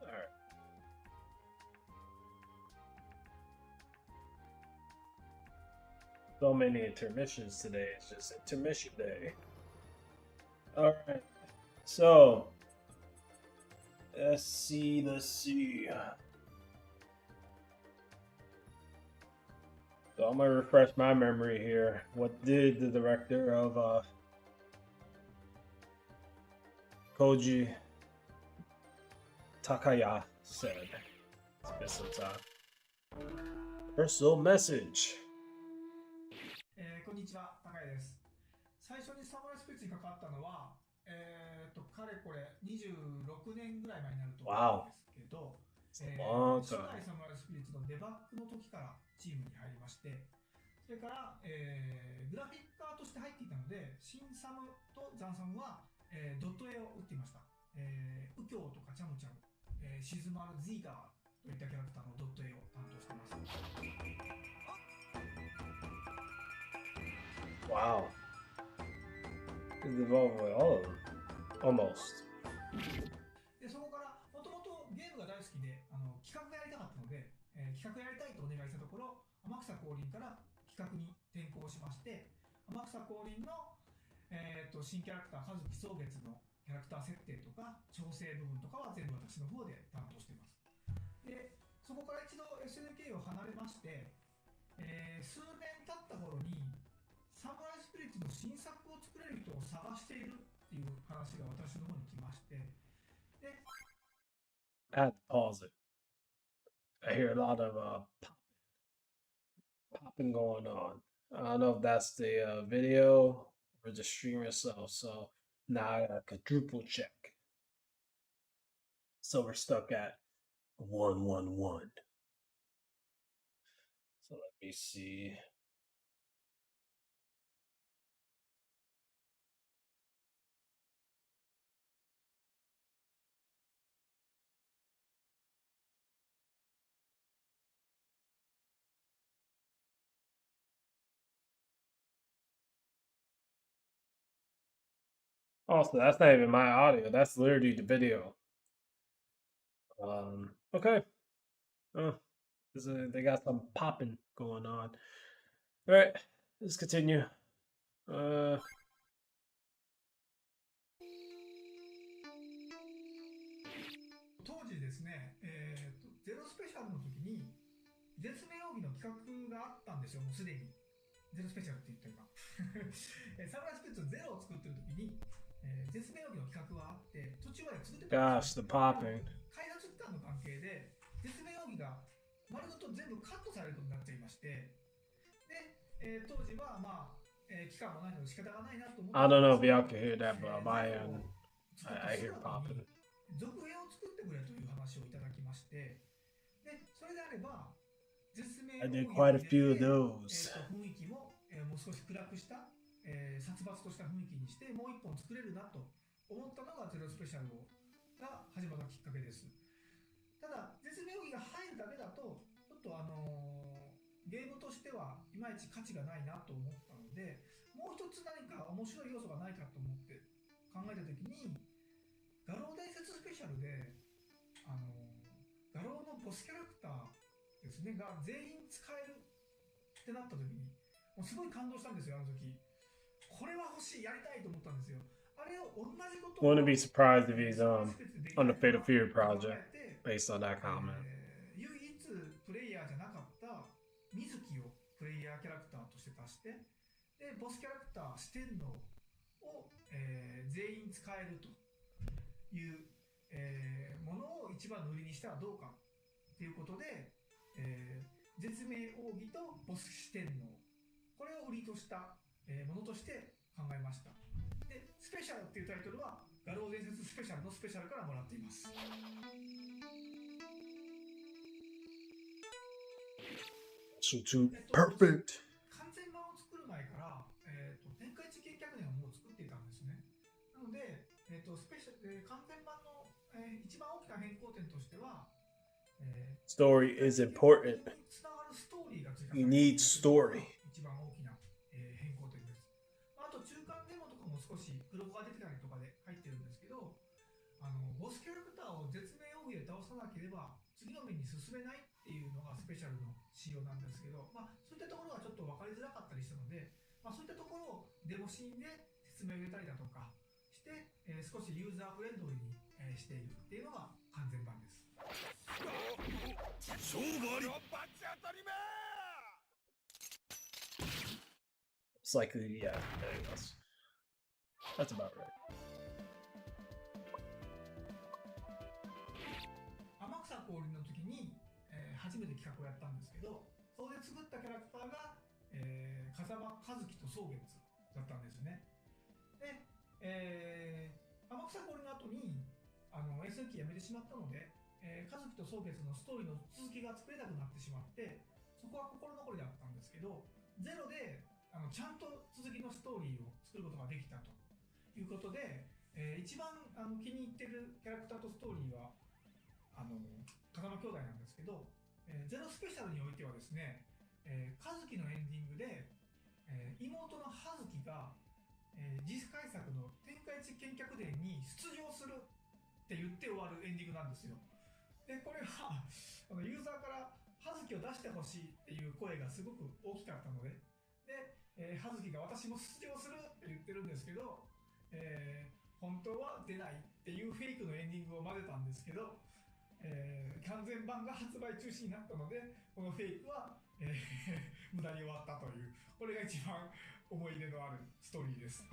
All right. So many intermissions today. It's just intermission day. All right. So let's see. So I'm gonna refresh my memory here. What did the director of Koji Takaya said? Let's get some time. Personal message. こんにちは、高谷です。最初にサムライスピリッツに関わったのは、かれこれ26年ぐらい前になると思うんですけど、初代サムライスピリッツのデバッグの時からチームに入りまして、それから、グラフィッカーとして入っていたので、新サムとザンサムは、ドット絵を打っていました。右京とかチャムチャム、シズマル・ゼーガーといったキャラクターのドット絵を担当しています。Wow. He's involved with all of them. Almost. でそこからもともとゲームが大好きで企画がやりたかったので、企画やりたいとお願いしたところ天草降臨から企画に転向しまして天草降臨の、新キャラクター葉月蒼月のキャラクター設定とか調整部分とかは全部私の方で担当していますでそこから一度 SNK を離れまして、数年経った頃にサムライスピリッツの新作を作れる人を探しているっていう話が私の方に来ましてで I had to pause it. I hear a lot of popping going on. I don't know if that's the video or the stream itself. So now I got a quadruple check. So we're stuck at 111. So let me see. Also, that's not even my audio. That's literally the video. Okay. Oh, they got some popping going on. All right, let's continue. 当時ですね、ゼロスペシャルの時に絶命奥義の企画があったんですよ、もうすでに。ゼロスペシャルって言ってるか。サムライスピリッツゼロを作ってる時に、絶命奥義の企画はあって、途中まで作ってたんです Gosh, the popping. 開発期間の関係で、絶命奥義が丸ごと全部カットされることになっちゃいまして、で、当時はまあ、期間もないので仕方がないなと思って。I don't know if y'all can hear that, but on my end, I hear popping. 続編を作ってくれという話をいただきまして、で、それであれば、絶命 I did quite a few of those. 雰囲気も、もう少し暗くした、殺伐とした雰囲気にしてもう一本作れるなと思ったのがゼロスペシャルが始まったきっかけです。ただ、絶命奥義が入るだけだと、ちょっとゲームとしてはいまいち価値がないなと思ったので、もう一つ何か面白い要素がないかと思って考えたときに、画廊伝説スペシャルで、画廊のボスキャラクターですね、が全員使えるってなった時に、もうすごい感動したんですよ、あの時。これは欲しい、やりたいと思ったんですよ。あれを同じことを Wouldn't be surprised if he's on the Fatal Fury project based on that comment. 唯一プレイヤーじゃなかった水木をプレイヤーキャラクターとして足して、でボスキャラクター四天王を、全員使えるという、ものを一番の売りにしてはどうかということで、絶命奥義とボス四天王、これを売りとした、ものとして考えました。で、スペシャルっていうタイトルは画廊伝説スペシャルのスペシャルからもらっています。Perfect. 完全版を作る前から、天下一見客年をもう作っていたんですね。なので、スペシャル、完全版の、一番大きな変更点としては、Story is important. You need story. 一番大きな、変更点です。あと中間デモとかも少し黒子が出てたりとかで入ってるんですボスキャラクターを絶命奥義で倒さなければ次の面に進めないっていうのがスペシャルの仕様なんですけど、そういったところがちょっと分かりづらかったりしたので、そういったところをデモシーンで説明を入れたりだとかして、少しユーザーフレンドリーに、しているっていうのが完全版です。勝負あり。 It's like, yeah, there it goes. That's about right. 天草降臨の時に、初めて企画をやったんですけど、そこで作ったキャラクターが、風間和樹と宗月だったんですよね。で、天草降臨の後にSN 機やめてしまったので、和樹と宗月のストーリーの続きが作れなくなってしまって、そこは心残りだったんですけど、ゼロでちゃんと続きのストーリーを作ることができたということで、一番気に入ってるキャラクターとストーリーは風間兄弟なんですけど、ゼロスペシャルにおいてはですね、和樹のエンディングで、妹の葉月が、次回作の天下一見客伝に出場するって言って終わるエンディングなんですよ。でこれはユーザーから葉月を出してほしいっていう声がすごく大きかったので、葉月が私も出場するって言ってるんですけど、本当は出ないっていうフェイクのエンディングを混ぜたんですけど、完全版が発売中止になったので、このフェイクは、無駄に終わったという、これが一番思い入れのあるストーリーです。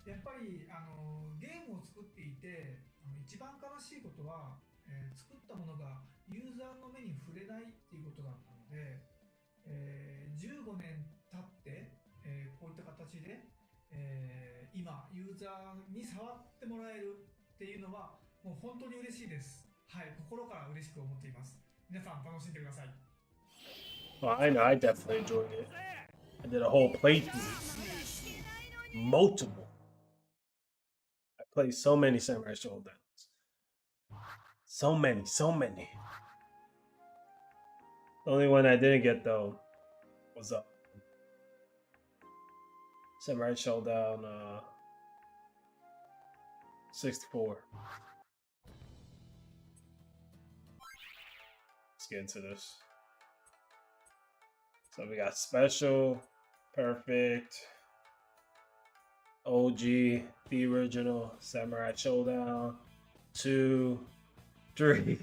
やっぱりゲームを作っていて一番悲しいことは、作ったものがユーザーの目に触れないっていうことだったので、15年経って、こういった形で、今ユーザーに触ってもらえるっていうのはもう本当に嬉しいです。はい、心から嬉しく思っています。皆さん楽しんでください。 Well, I know I definitely enjoyed it. I did a whole playthrough. Multiple. I played so many Samurai Showdowns. So many. The only one I didn't get though was Samurai Showdown 64. Let's get into this. So we got special, perfect, OG, the original, Samurai Showdown, 2, 3.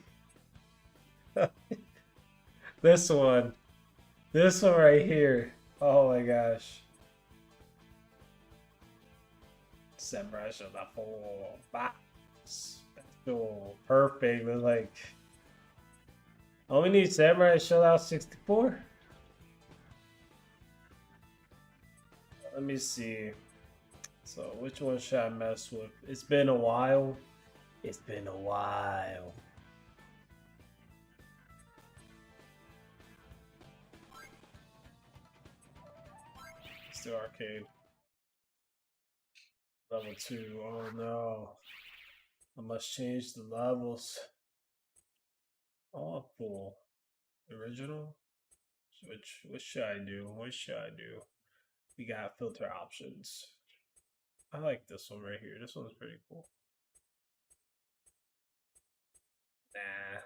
This one right here. Oh my gosh. Samurai Showdown 4, 5. Special, perfect. But like, oh, we need Samurai Showdown 64. Let me see. So, which one should I mess with? It's been a while. Let's do arcade. Level 2. Oh no. I must change the levels. Awful. Original? What should I do? We got filter options. I like this one right here. This one's pretty cool. Nah.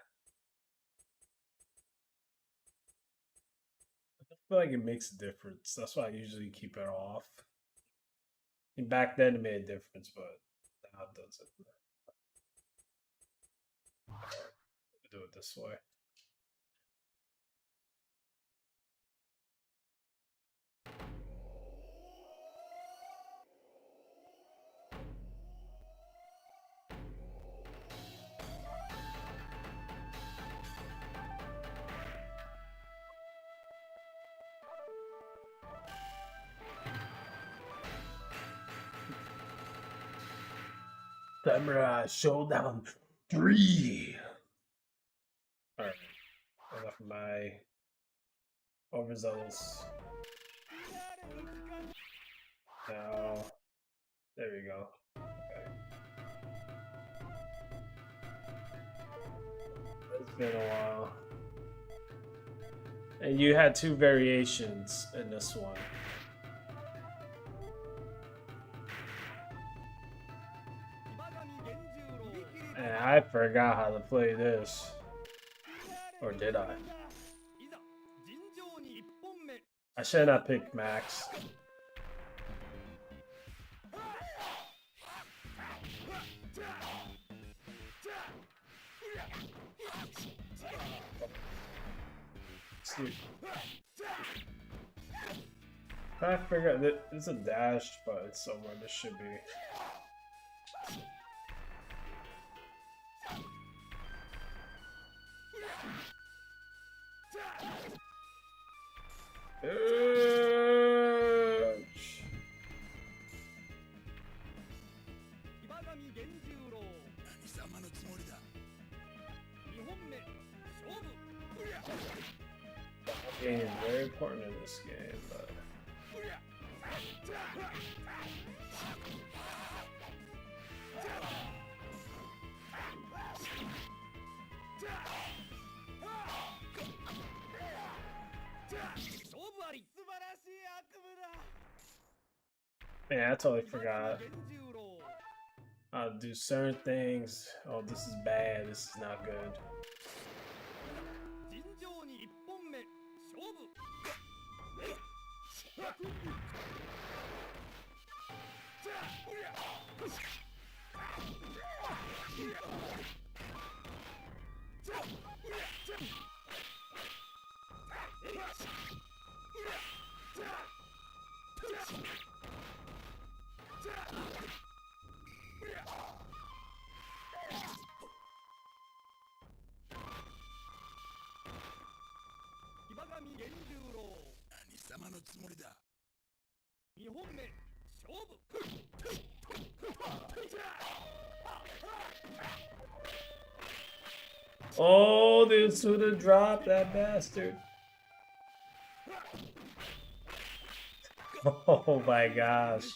I feel like it makes a difference. That's why I usually keep it off. And back then it made a difference, but now it doesn't. Alright, do it this way. Samurai Showdown 3. Alright. Enough of my overzealous. Now, there we go. Okay. It's been a while. And you had 2 variations in this one. I forgot how to play this. Or did I? I should not pick Max. See. I figure that it's a dash, but it's somewhere this should be. Game is very important in this game, but man, I totally forgot how to do certain things. Oh, this is bad. This is not good. Oh, this should have dropped that bastard. Oh my gosh.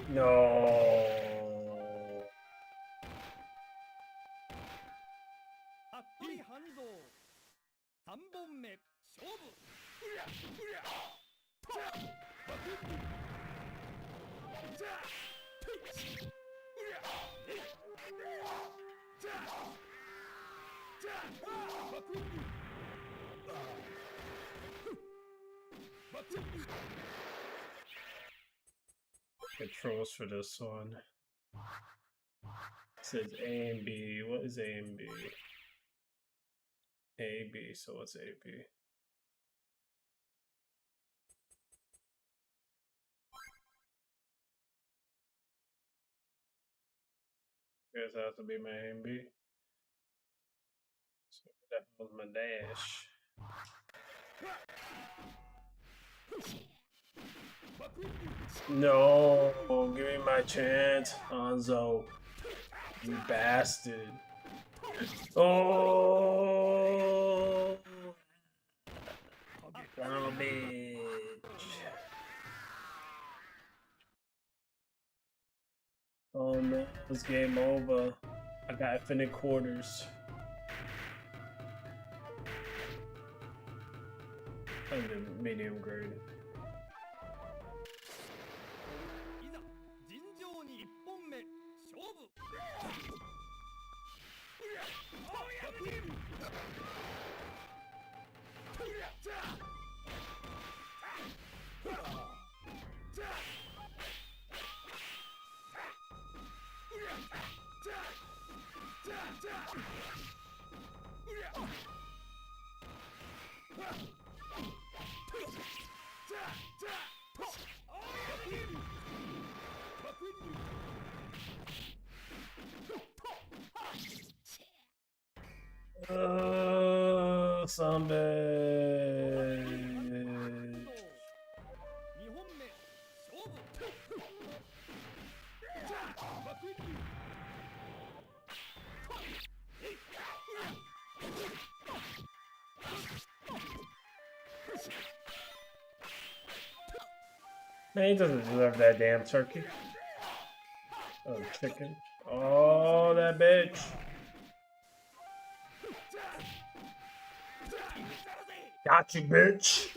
No. Controls for this one. It says A and B. What is A and B? A, B. So what's A, B? Guess that has to be my A and B. So that was my dash. No, give me my chance, Hanzo. You bastard. Oh, son of a bitch. Oh no, it's game over. I got infinite quarters. I'm the medium grade. Son of a bitch. Man, he doesn't deserve that damn turkey. Oh, chicken. Oh, that bitch. Got you, bitch.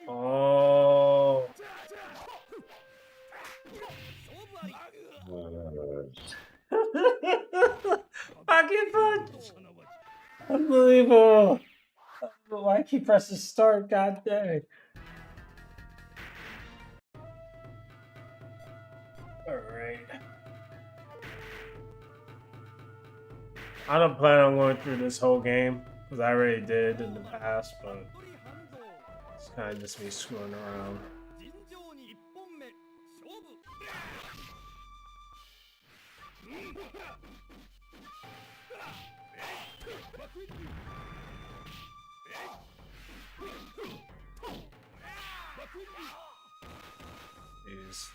Oh. Pocket punch. Unbelievable. Why I keep pressing start? God dang. Alright. I don't plan on going through this whole game, because I already did in the past, but it's kind of just me screwing around. Jeez.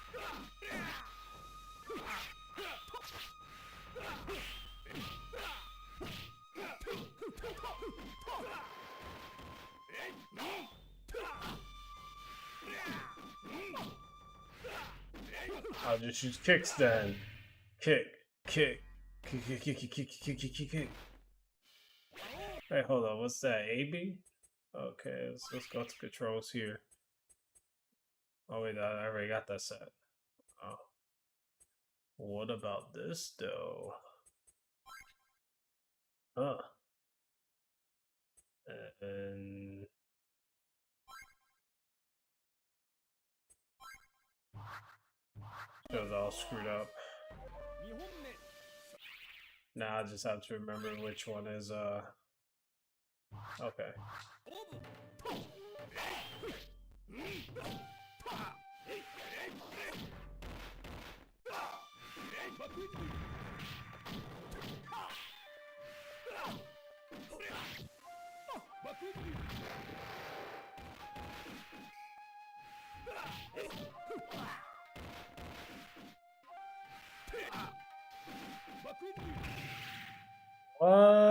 I'll just use kicks then. Kick, kick, kick, kick, kick, kick, kick, kick, kick, kick, kick. Hey, hold on. What's that? AB? Okay, let's go to controls here. Oh wait, I already got that set. Oh. What about this though? Huh. And it was all screwed up. Now I just have to remember which one is okay. What?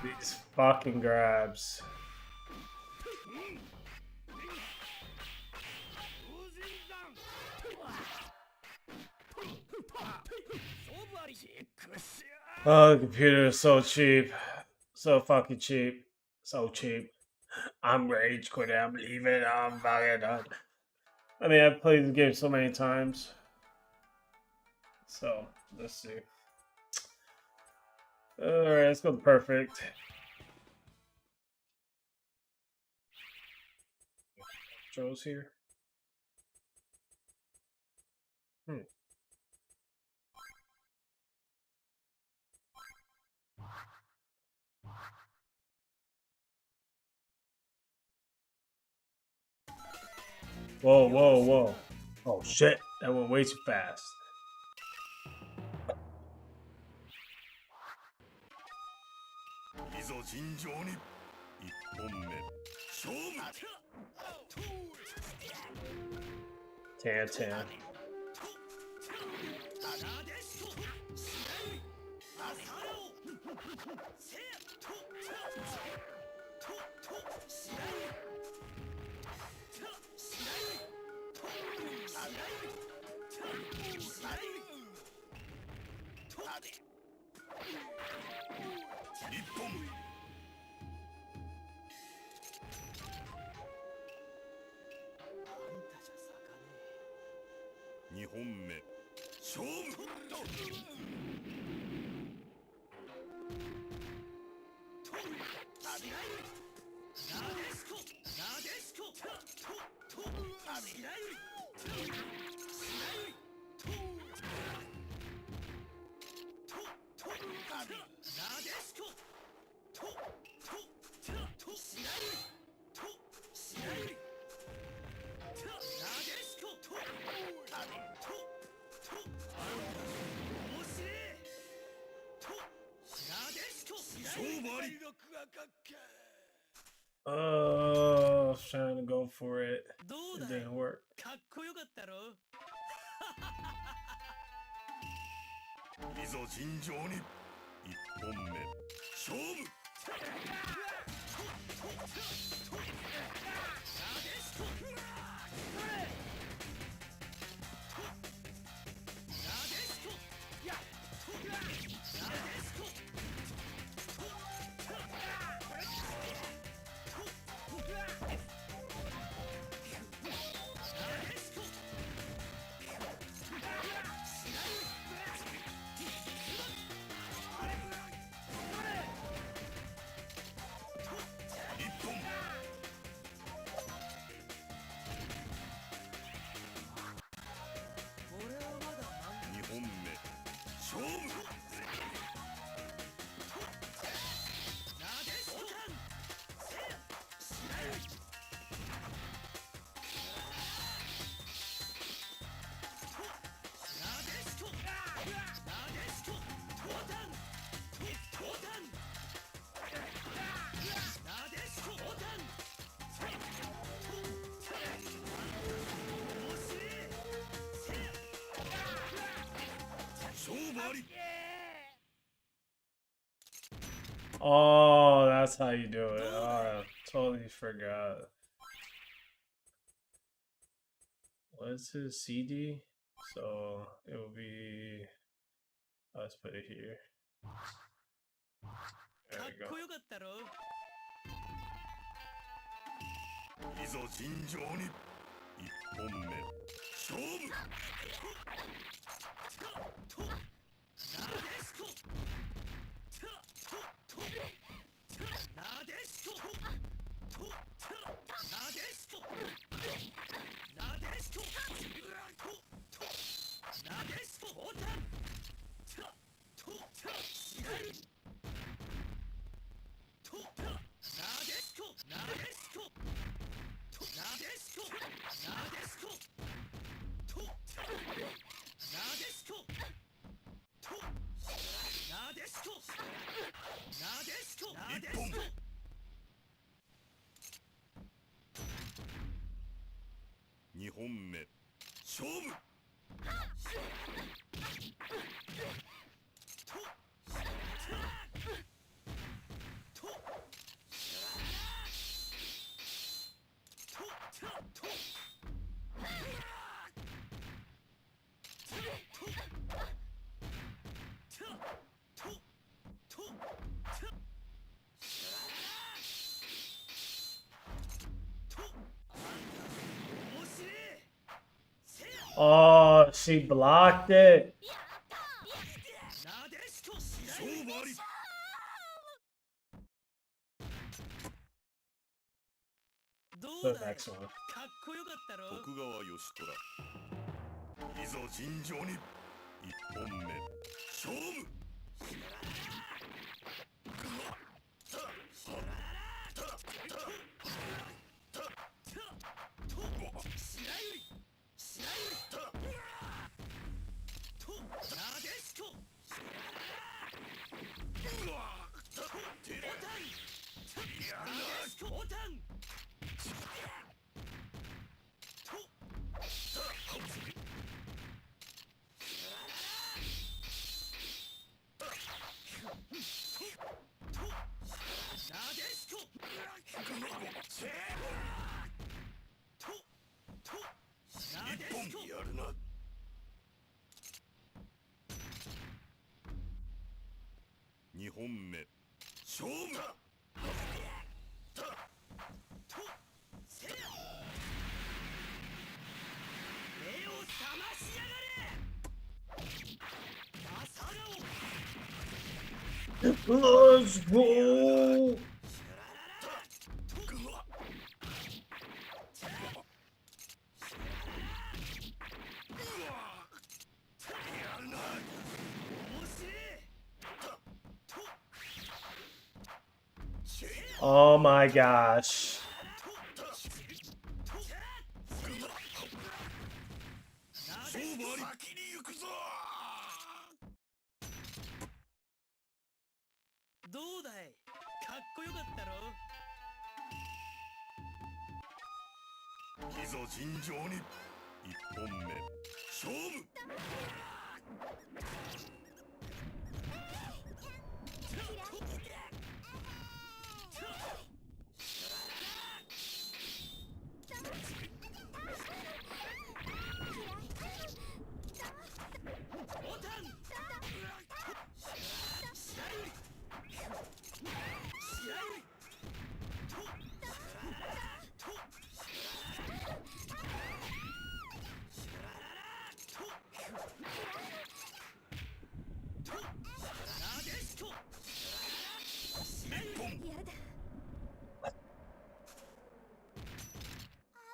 These fucking grabs. Oh, the computer is so cheap. So fucking cheap. So cheap. I'm rage quitting. I'm leaving. I'm fucking done. I mean, I've played the game so many times. So, let's see. Alright, let's go perfect. Joe's here. Whoa, whoa, whoa. Oh shit, that went way too fast. Tan tan. Oh, I was trying to go for it. It didn't work. かっこよかったろ。いざ尋常に一本目勝負。Oh, that's how you do it. Oh, I totally forgot. What's his CD? So it will be. Let's put it here. There かっ we go. こよかったろ。いざ尋常に一本目勝負。二本目勝負。Oh, she blocked it. 勝負あり。ど The うだい。 next one. かっこよかったろ。徳川義虎いざ尋常に一本目勝負。一本やるな。二本目勝負。目を覚ましやがれ。朝顔。 Let's go. Oh my gosh. どうだい、かっこよかったろ。いざ尋常に一本目勝負。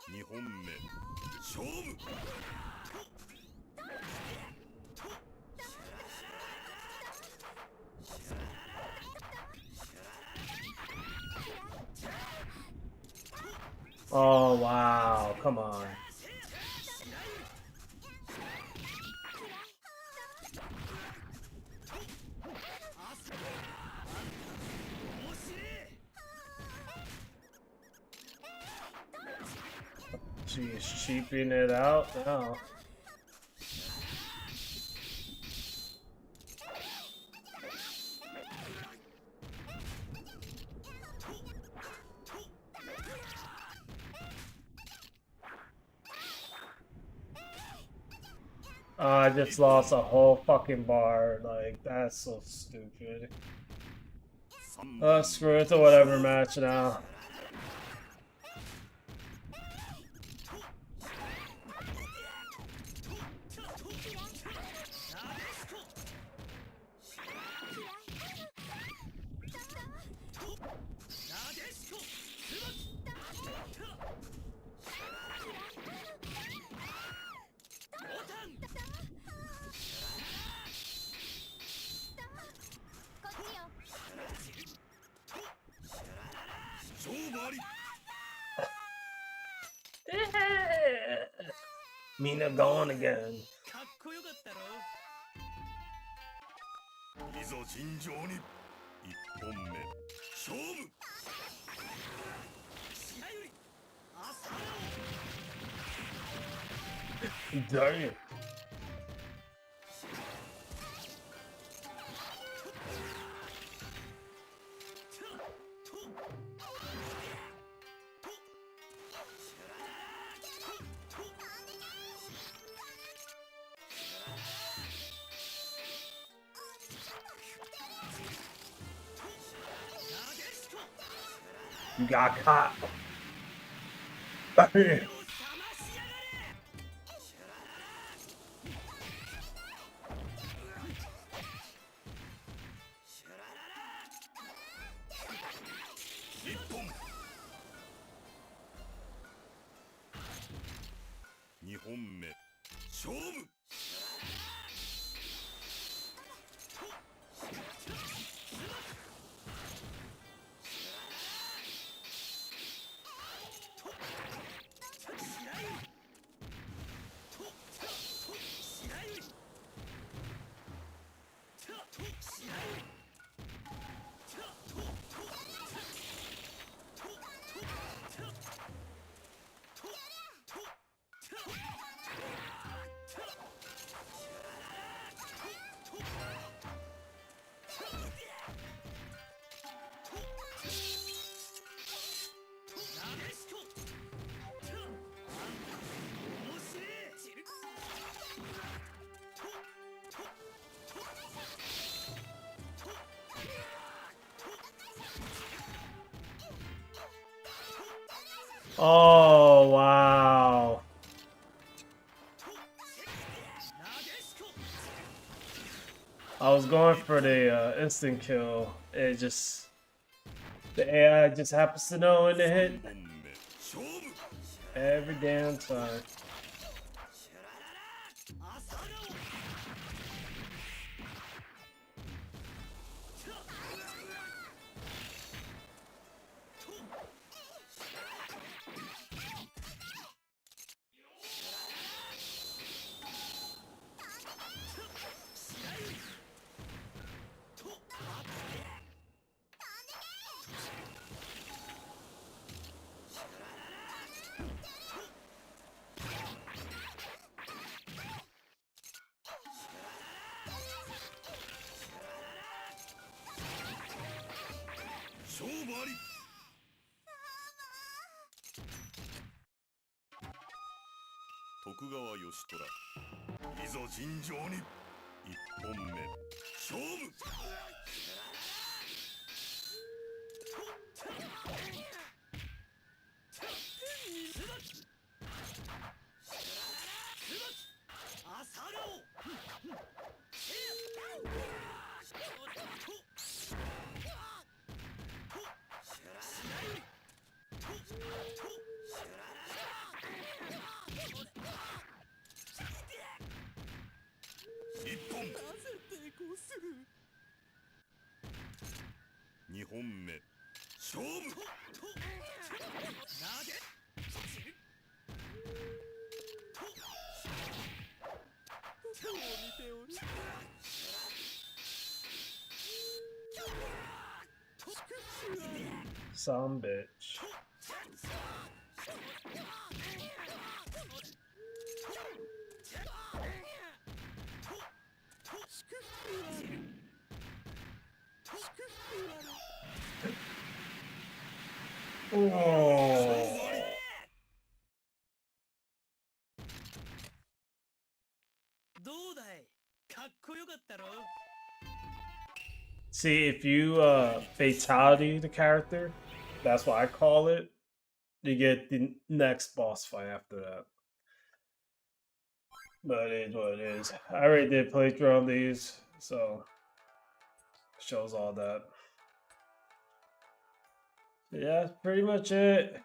2本目勝負。Oh wow, come on. She's cheaping it out now. I just lost a whole fucking bar. Like, that's so stupid. Screw it to whatever match now. Mina gone again. かっこよかったろ。いざ尋常に一本目勝負。試合より朝 Damn. You got caught. Damn. 一本2本目勝負。Oh, wow. I was going for the instant kill. It just... The AI just happens to know when to hit. 本目勝負。 Every damn time. 勝負あり。徳川義虎、いざ尋常に。一本目勝負。朝顔。一本。二本目勝負。Some bitch. Oh. See, if you fatality the character, that's what I call it, you get the next boss fight after that. But it is what it is. I already did playthrough on these, so it shows all that. Yeah, that's pretty much it.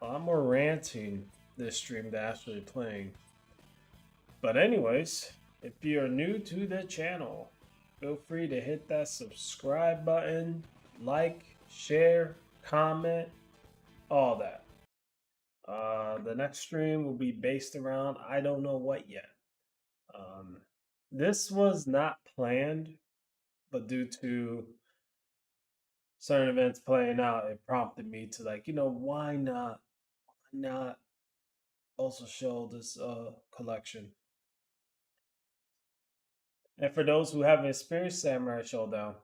A lot more ranting this stream than actually playing. But anyways, if you're new to the channel, feel free to hit that subscribe button, like, share, comment, all that. The next stream will be based around I don't know what yet. This was not planned, but due to certain events playing out, it prompted me to like, why not also show this collection. And for those who haven't experienced Samurai Shodown,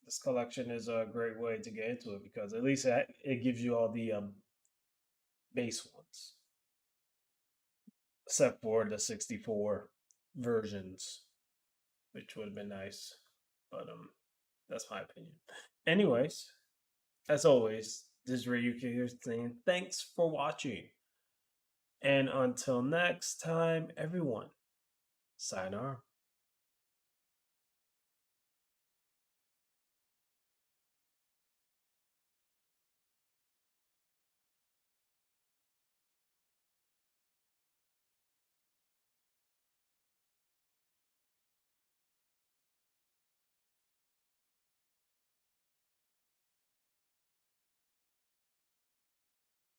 this collection is a great way to get into it because at least it gives you all the base ones, except for the 64 versions, which would have been nice. But that's my opinion. Anyways, as always, this is Rayuka here saying thanks for watching. And until next time, everyone, sayonara.